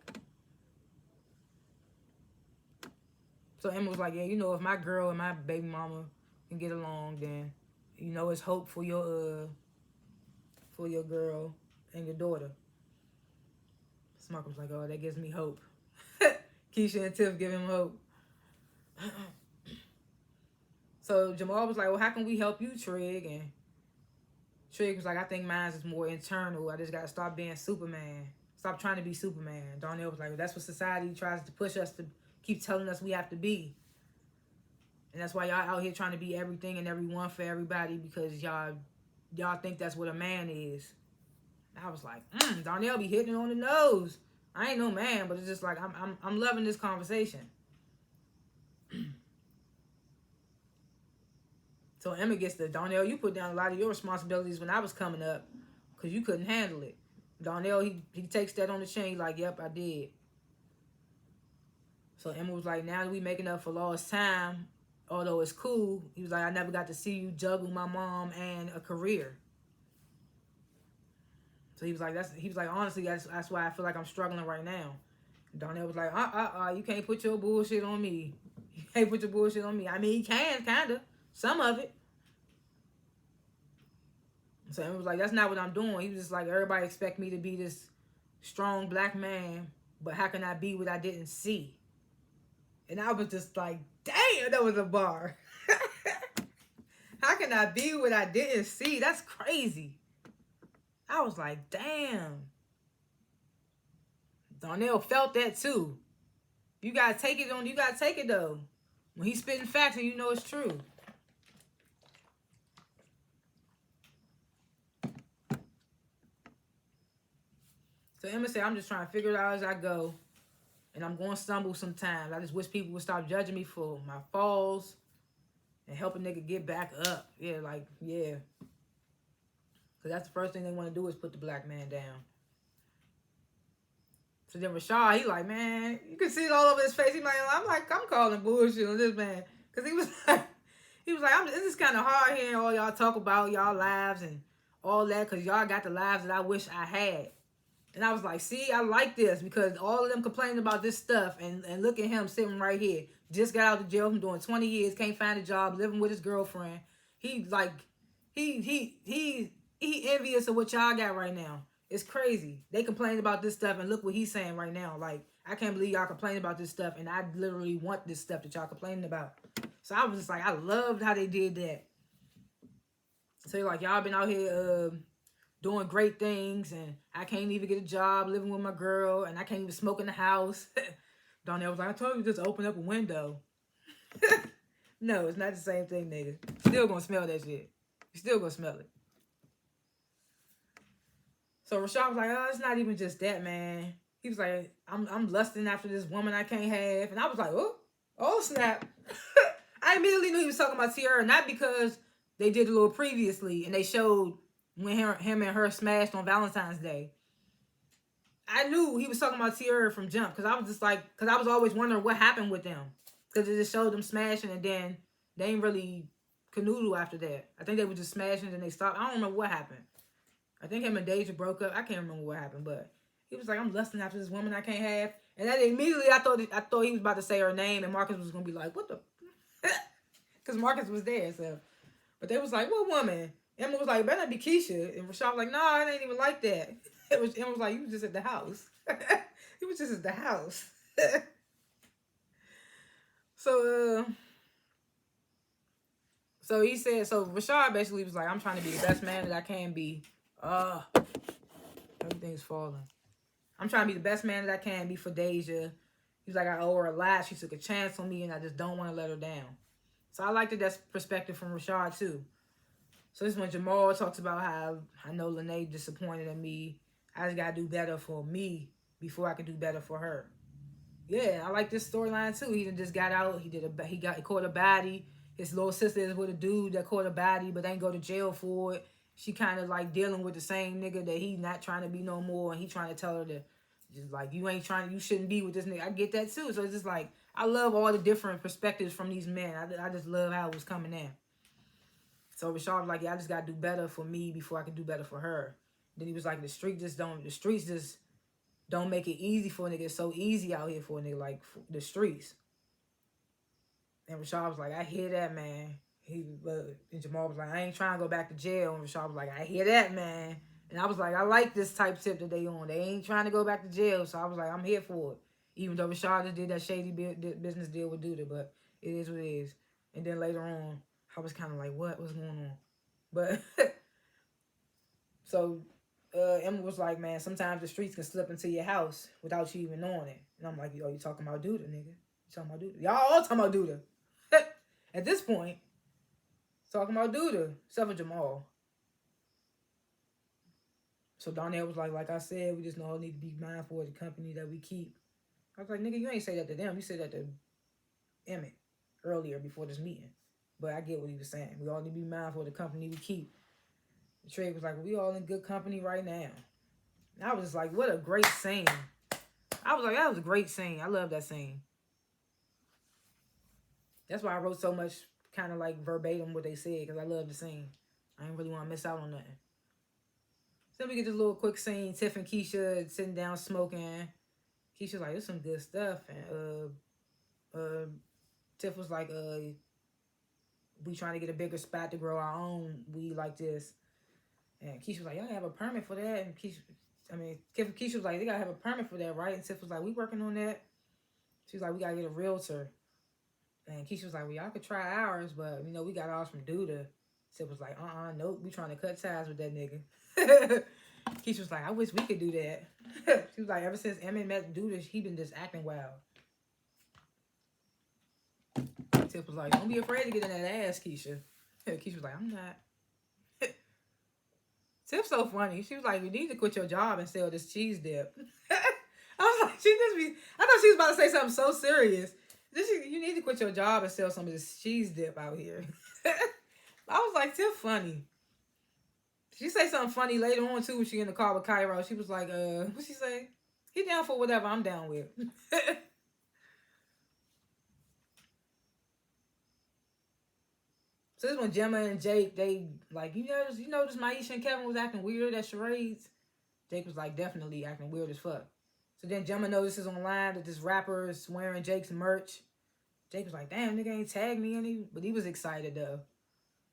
So Emma was like, yeah, if my girl and my baby mama can get along, then it's hope for your girl and your daughter. Marcus was like, oh, that gives me hope. Keisha and Tiff give him hope. So Jamal was like, well, how can we help you, Trig? And Trig was like, I think mine is more internal. I just got to stop being Superman. Stop trying to be Superman. Darnell was like, well, that's what society tries to push us to keep telling us we have to be. And that's why y'all out here trying to be everything and everyone for everybody because y'all think that's what a man is. And I was like, Darnell be hitting on the nose. I ain't no man, but it's just like I'm loving this conversation. So Emma gets the Darnell, you put down a lot of your responsibilities when I was coming up because you couldn't handle it. Darnell, he takes that on the chin. He's like, yep, I did. So Emma was like, now that we making up for lost time, although it's cool, he was like, I never got to see you juggle my mom and a career. So he was like, honestly, that's why I feel like I'm struggling right now. And Darnell was like, you can't put your bullshit on me. You can't put your bullshit on me. I mean, he can, kind of. Some of it. So Emma was like, that's not what I'm doing. He was just like, everybody expect me to be this strong black man, but how can I be what I didn't see? And I was just like, damn, that was a bar. can I be what I didn't see? That's crazy. I was like, damn. Darnell felt that too. You gotta take it on. You gotta take it though. When he's spitting facts and you know it's true. So Emma said, I'm just trying to figure it out as I go. And I'm going to stumble sometimes. I just wish people would stop judging me for my falls and help a nigga get back up. Yeah, like, yeah. Because that's the first thing they want to do is put the black man down. So then Rashad, he like, man, you can see it all over his face. I'm calling bullshit on this man. Because he was like, this is kind of hard hearing all y'all talk about y'all lives and all that. Because y'all got the lives that I wish I had. And I was like, see, I like this because all of them complaining about this stuff and look at him sitting right here. Just got out of jail from doing 20 years, can't find a job, living with his girlfriend. He envious of what y'all got right now. It's crazy. They complain about this stuff and look what he's saying right now. Like, I can't believe y'all complaining about this stuff and I literally want this stuff that y'all complaining about. So I was just like, I loved how they did that. So like, y'all been out here doing great things, and I can't even get a job living with my girl, and I can't even smoke in the house. Donnell was like, I told you just open up a window. No, it's not the same thing, nigga. Still gonna smell that shit. You still gonna smell it. So Rashad was like, oh, it's not even just that, man. He was like, I'm lusting after this woman I can't have. And I was like, oh snap. I immediately knew he was talking about Tierra, not because they did a little previously, and they showed when him and her smashed on Valentine's Day. I knew he was talking about Tierra from jump because I was just like, because I was always wondering what happened with them because it just showed them smashing and then they ain't really canoodle after that. I think they were just smashing and they stopped. I don't remember what happened. I think him and Deja broke up. I can't remember what happened, but he was like, I'm lusting after this woman I can't have. And then immediately I thought he was about to say her name and Marcus was gonna be like, what the? Because Marcus was there, so. But they was like, what woman? Emma was like, it better not be Keisha. And Rashad was like, no, it ain't even like that. Emma was like, you was just at the house. He was just at the house. So he said, so Rashad basically was like, I'm trying to be the best man that I can be. Everything's falling. I'm trying to be the best man that I can be for Deja. He was like, I owe her a lot. She took a chance on me and I just don't want to let her down. So I like that perspective from Rashad too. So this is when Jamal talks about how I know Lene disappointed in me. I just gotta do better for me before I can do better for her. Yeah, I like this storyline too. He just got out. He caught a baddie. His little sister is with a dude that caught a baddie, but ain't go to jail for it. She kind of like dealing with the same nigga that he not trying to be no more, and he trying to tell her that just like you shouldn't be with this nigga. I get that too. So it's just like I love all the different perspectives from these men. I just love how it was coming in. So Rashad was like, yeah, I just gotta do better for me before I can do better for her. Then he was like, the streets just don't make it easy for a nigga. It's so easy out here for a nigga, like the streets. And Rashad was like, I hear that, man. And Jamal was like, I ain't trying to go back to jail. And Rashad was like, I hear that, man. And I was like, I like this type tip that they on. They ain't trying to go back to jail. So I was like, I'm here for it. Even though Rashad just did that shady business deal with Duda, but it is what it is. And then later on, I was kind of like, what's going on? But so Emma was like, man, sometimes the streets can slip into your house without you even knowing it. And I'm like, yo, you talking about Duda, nigga? You talking about Duda? Y'all all talking about Duda. At this point, talking about Duda, except for Jamal. So Donnell was like I said, we just know need to be mindful of the company that we keep. I was like, nigga, you ain't say that to them. You said that to Emmett earlier before this meeting. But I get what he was saying. We all need to be mindful of the company we keep. The trade was like, well, we all in good company right now. And I was just like, what a great scene. I was like, that was a great scene. I love that scene. That's why I wrote so much kind of like verbatim what they said, because I love the scene. I didn't really want to miss out on nothing. So we get this little quick scene. Tiff and Keisha sitting down smoking. Keisha's like, there's some good stuff. And Tiff was like, we trying to get a bigger spot to grow our own weed like this. And Keisha was like, y'all have a permit for that? And Keisha was like, they gotta have a permit for that, right? And Tiff was like, we working on that. She was like, we gotta get a realtor. And Keisha was like, well, y'all could try ours, but, we got ours from Duda. Tip was like, nope, we trying to cut ties with that nigga. Keisha was like, I wish we could do that. She was like, ever since Emmett met Duda, he been just acting wild. Tip was like, don't be afraid to get in that ass, Keisha. Keisha was like, I'm not. Tip's so funny. She was like, you need to quit your job and sell this cheese dip. I was like, I thought she was about to say something so serious. You need to quit your job and sell some of this cheese dip out here. I was like, Tip funny. She say something funny later on too when she in the car with Cairo. She was like, what she say? He down for whatever I'm down with. So this when Gemma and Jake, they like, you notice Maisha and Kevin was acting weird at charades? Jake was like, definitely acting weird as fuck. So then Gemma notices online that this rapper is wearing Jake's merch. Jake was like, damn, nigga ain't tagged me any, but he was excited though.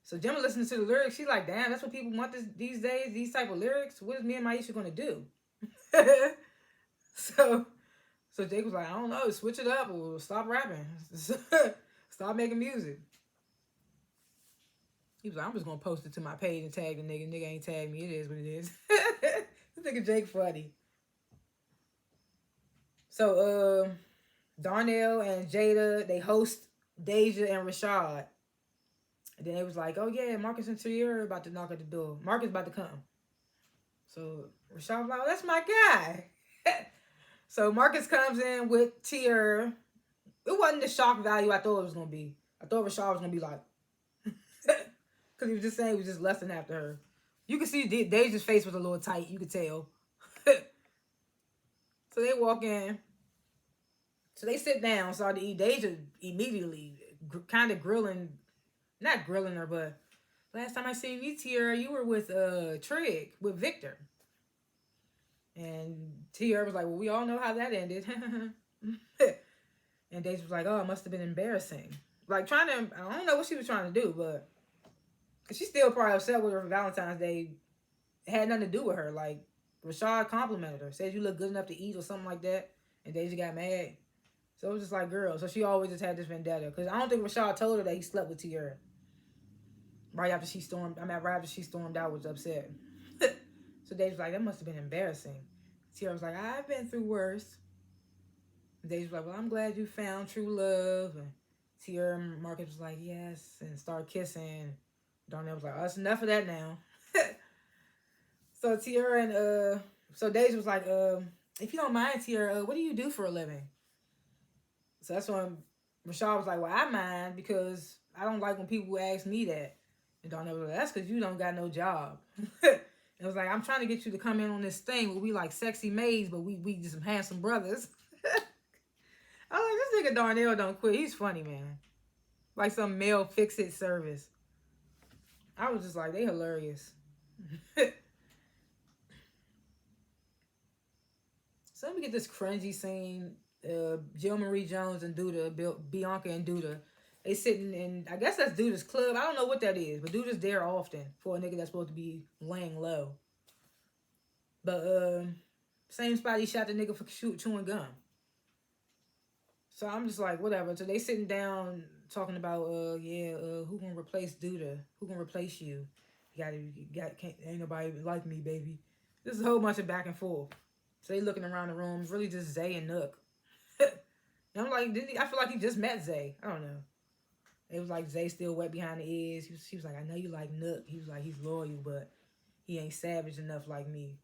So Gemma listens to the lyrics. She's like, damn, that's what people want these days, these type of lyrics. What is me and Maisha gonna do? So Jake was like, I don't know, switch it up or stop rapping. Stop making music. He was like, I'm just gonna post it to my page and tag the nigga. Nigga ain't tagged me. It is what it is. This nigga Jake funny. So Darnell and Jada, they host Deja and Rashad. And then they was like, oh yeah, Marcus and Tiara about to knock at the door. Marcus about to come. So Rashad was like, oh, that's my guy. So Marcus comes in with Tiara. It wasn't the shock value I thought it was gonna be. I thought Rashad was gonna be like, because he was just saying he was just lusting after her. You could see Deja's face was a little tight. You could tell. So they walk in. So they sit down, start to eat. Deja immediately kind of not grilling her, but last time I seen you, Tiara, you were with Trig, with Victor. And Tiara was like, well, we all know how that ended. And Deja was like, oh, it must have been embarrassing. Like I don't know what she was trying to do, but she's still probably upset with her for Valentine's Day. It had nothing to do with her. Like, Rashad complimented her, said you look good enough to eat or something like that. And Deja got mad. So it was just like, girl. So she always just had this vendetta. Because I don't think Rashad told her that he slept with Tiara. Right after she stormed out, was upset. So Deja was like, that must have been embarrassing. Tiara was like, I've been through worse. And Deja was like, well, I'm glad you found true love. And Tiara and Marcus was like, yes. And started kissing. Darnell was like, oh, that's enough of that now. So Tiara and so Deja was like, if you don't mind, Tiara, what do you do for a living? So that's when Rashad was like, well, I mind because I don't like when people ask me that. And Darnell was like, that's because you don't got no job. It was like, I'm trying to get you to come in on this thing where we like sexy maids, but we just some handsome brothers. I was like, this nigga Darnell don't quit. He's funny, man. Like some male fix-it service. I was just like, they hilarious. So let me get this cringy scene. Jill Marie Jones and Duda, Bianca and Duda. They sitting in, I guess that's Duda's club. I don't know what that is, but Duda's there often for a nigga that's supposed to be laying low. But same spot he shot the nigga for chewing gum. So I'm just like, whatever. So they sitting down talking about, who gonna replace Duda? Who gonna replace you? Ain't nobody like me, baby. This is a whole bunch of back and forth. So they looking around the room, really just Zay and Nook. And I'm like, I feel like he just met Zay. I don't know. It was like Zay still wet behind the ears. She was like, I know you like Nook. He was like, he's loyal, but he ain't savage enough like me.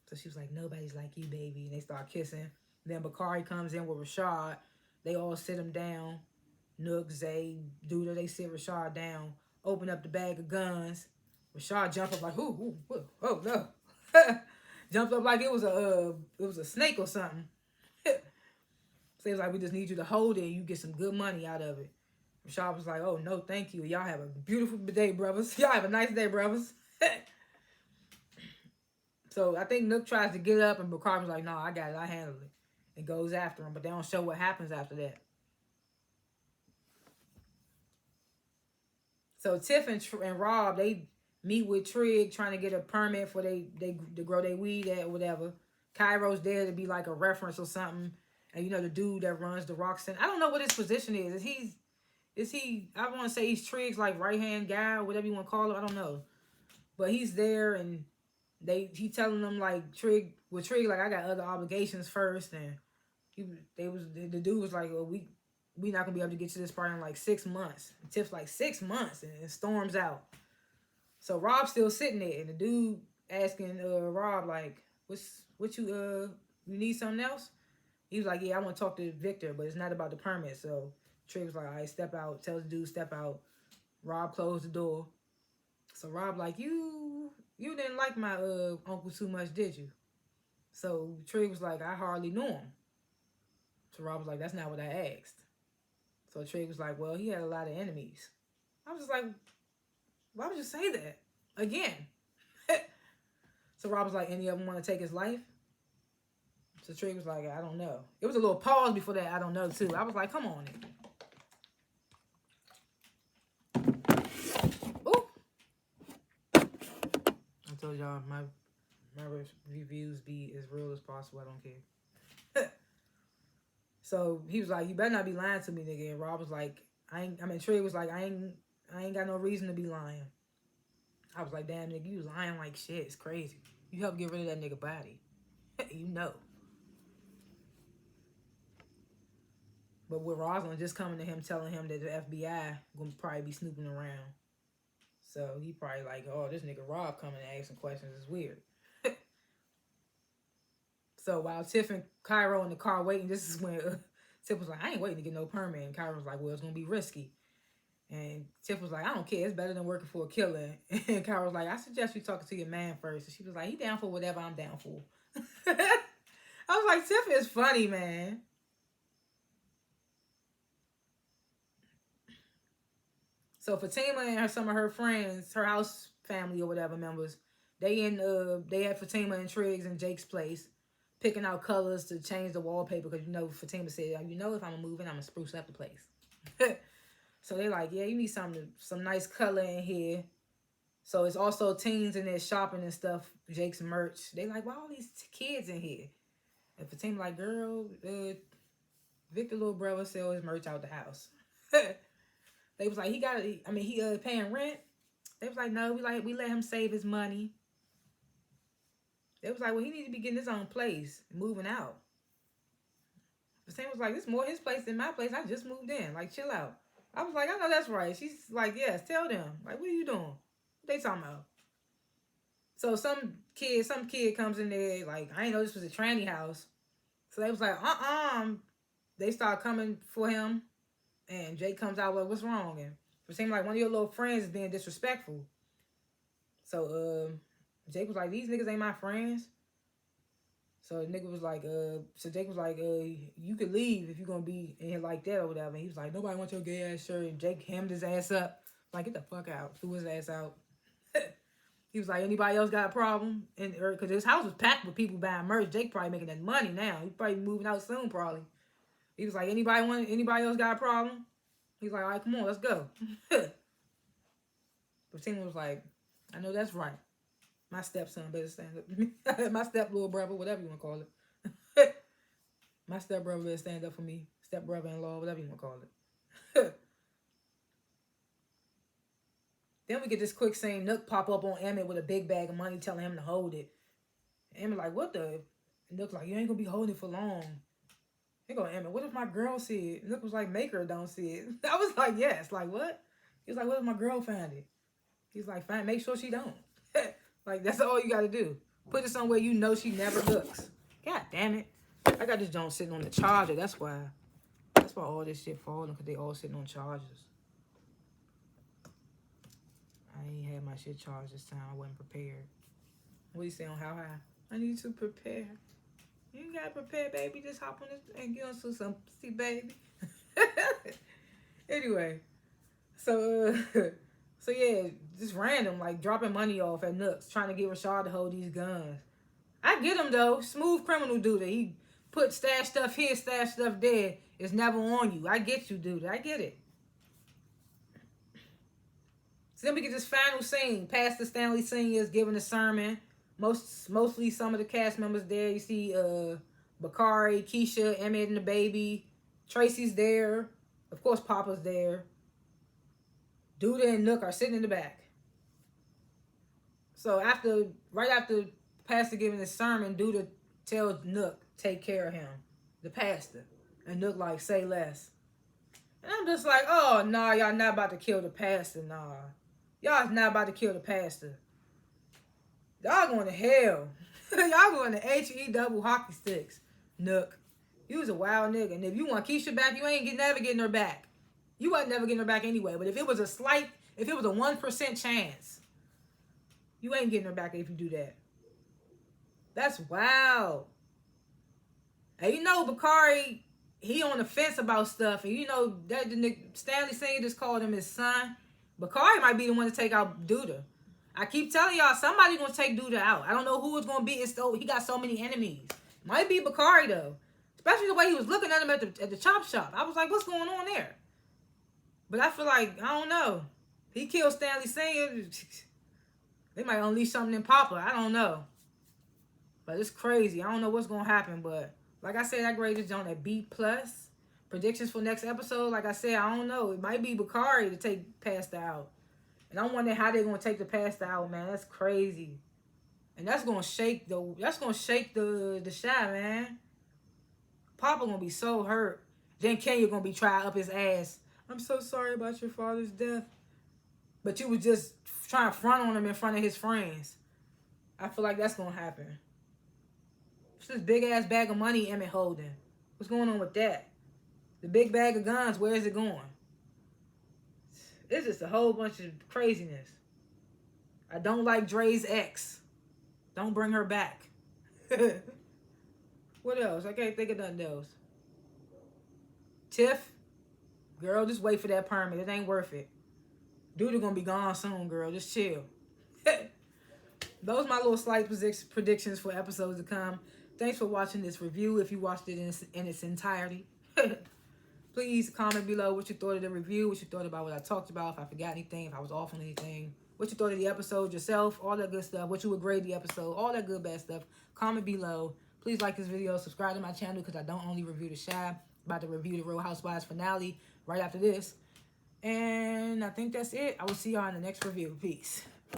So she was like, nobody's like you, baby. And they start kissing. Then Bakari comes in with Rashad. They all sit him down. Nook, Zay, Duda, they sit Rashad down. Open up the bag of guns. Rashad jump up like, oh no. Jumped up like it was a snake or something. So he was like, we just need you to hold it and you get some good money out of it. Rashad was like, oh, no, thank you. Y'all have a beautiful day, brothers. Y'all have a nice day, brothers. So I think Nook tries to get up and Bakari was like, no, I got it. I handle it. And goes after him. But they don't show what happens after that. So Tiff and Rob, they meet with Trig trying to get a permit for they to grow their weed at or whatever. Cairo's there to be like a reference or something. And you know the dude that runs the rock center. I don't know what his position is. Is Is he? I want to say he's Trig's like right hand guy or whatever you want to call him. I don't know, but he's there and he telling them like Trig like I got other obligations first, and the dude was like, well, we not gonna be able to get to this part in like 6 months. And Tiff's like 6 months, and it storms out. So Rob's still sitting there, and the dude asking Rob like, what you need something else? He was like, yeah, I want to talk to Victor, but it's not about the permit. So Trig was like, all right, step out. Tells the dude step out. Rob closed the door. So Rob like, you didn't like my uncle too much, did you? So Trig was like, I hardly knew him. So Rob was like, that's not what I asked. So Trig was like, well, he had a lot of enemies. I was just like, why would you say that again? So Rob was like, any of them want to take his life? So Trig was like, I don't know. It was a little pause before that, I don't know, too. I was like, come on. Ooh. I told y'all my reviews be as real as possible. I don't care. So he was like, you better not be lying to me, nigga. And Rob was like, Trig was like, I ain't got no reason to be lying. I was like, damn, nigga, you was lying like shit. It's crazy. You helped get rid of that nigga body. You know. But with Rosalind just coming to him, telling him that the FBI gonna probably be snooping around. So he probably like, oh, this nigga Rob coming and asking questions is weird. So while Tiff and Cairo in the car waiting, this is when Tiff was like, I ain't waiting to get no permit. And Cairo was like, well, it's gonna be risky. And Tiff was like, I don't care. It's better than working for a killer. And Cairo was like, I suggest you talking to your man first. And she was like, he down for whatever I'm down for. I was like, Tiff is funny, man. So Fatima and some of her friends, her house family or whatever members, they had Fatima and Triggs in Jake's place, picking out colors to change the wallpaper because Fatima said, if I'm moving, I'm gonna spruce up the place. So they're like, yeah, you need some nice color in here. So it's also teens in there shopping and stuff, Jake's merch. They like, why all these kids in here? And Fatima like, girl, Victor little brother sell his merch out the house. They was like, he paying rent. They was like, no, we let him save his money. They was like, well, he needs to be getting his own place, moving out. The same was like, this is more his place than my place. I just moved in. Like, chill out. I was like, I know that's right. She's like, yes, tell them. Like, what are you doing? What they talking about? So some kid comes in there, like, I ain't know this was a tranny house. So they was like, They start coming for him. And Jake comes out like, what's wrong? And it seemed like one of your little friends is being disrespectful. So Jake was like, these niggas ain't my friends. So Jake was like, you could leave if you're gonna be in here like that or whatever. And he was like, nobody wants your gay ass shirt. And Jake hemmed his ass up. Like, get the fuck out. Threw his ass out. He was like, anybody else got a problem? And because his house was packed with people buying merch. Jake probably making that money now. He probably moving out soon, probably. He was like, anybody else got a problem? He's like, all right, come on, let's go. But Tina was like, I know that's right. My stepson better stand up. My step little brother, whatever you want to call it. My step brother better stand up for me. Step brother-in-law, whatever you want to call it. Then we get this quick scene. Nook pop up on Emmett with a big bag of money telling him to hold it. Emmett like, what the? And Nook's like, you ain't going to be holding it for long. He go, Emmett, what if my girl see it? Nook was like, make her don't see it. I was like, yes. Like, what? He was like, what if my girl found it? He's like, fine, make sure she don't. Like, that's all you got to do. Put it somewhere you know she never looks. God damn it. I got this joint sitting on the charger. That's why all this shit falling, because they all sitting on chargers. I ain't had my shit charged this time. I wasn't prepared. What do you say on how high? I need to prepare. You ain't gotta prepare, baby. Just hop on this and get on some see, baby. Anyway, so yeah, just random, like dropping money off at Nooks, trying to get Rashad to hold these guns. I get him though. Smooth criminal dude. He put stash stuff here, stash stuff there. It's never on you. I get you, dude. I get it. So then we get this final scene. Pastor Stanley Sr. is giving a sermon. Mostly some of the cast members there. You see Bakari, Keisha, Emmett and the baby. Tracy's there. Of course, Papa's there. Duda and Nook are sitting in the back. So right after pastor giving his sermon, Duda tells Nook, take care of him, the pastor. And Nook like, say less. And I'm just like, oh, nah, y'all not about to kill the pastor, nah. Y'all not about to kill the pastor. Y'all going to hell. Y'all going to H-E double hockey sticks. Nook, you was a wild nigga. And if you want Keisha back, you ain't never getting her back. You wasn't never getting her back anyway. But if it was a 1% chance, you ain't getting her back if you do that. That's wild. And you know, Bakari, he on the fence about stuff. And you know, that Stanley Senior just called him his son. Bakari might be the one to take out Duda. I keep telling y'all, somebody gonna take Duda out. I don't know who it's gonna be. He got so many enemies. Might be Bakari though, especially the way he was looking at him at the chop shop. I was like, what's going on there? But I feel like, I don't know. He killed Stanley Senior. They might unleash something in Papa. I don't know. But it's crazy. I don't know what's gonna happen. But like I said, I graded this joint at B+. Predictions for next episode. Like I said, I don't know. It might be Bakari to take Pastor out. And I'm wondering how they're gonna take the pastor out, man. That's crazy. And that's gonna shake the shot, man. Papa gonna be so hurt. Then Kenya gonna be trying up his ass. I'm so sorry about your father's death. But you was just trying to front on him in front of his friends. I feel like that's gonna happen. It's this big ass bag of money Emmett holding. What's going on with that? The big bag of guns, where is it going? It's just a whole bunch of craziness. I don't like Dre's ex. Don't bring her back. What else? I can't think of nothing else. Tiff, girl, just wait for that permit. It ain't worth it. Dude gonna be gone soon, girl. Just chill. Those are my little slight predictions for episodes to come. Thanks for watching this review. If you watched it in its entirety. Please comment below what you thought of the review, what you thought about what I talked about, if I forgot anything, if I was off on anything, what you thought of the episode yourself, all that good stuff, what you would grade the episode, all that good bad stuff. Comment below. Please like this video, subscribe to my channel because I don't only review The Chi. About to review the Real Housewives finale right after this. And I think that's it. I will see y'all in the next review. Peace.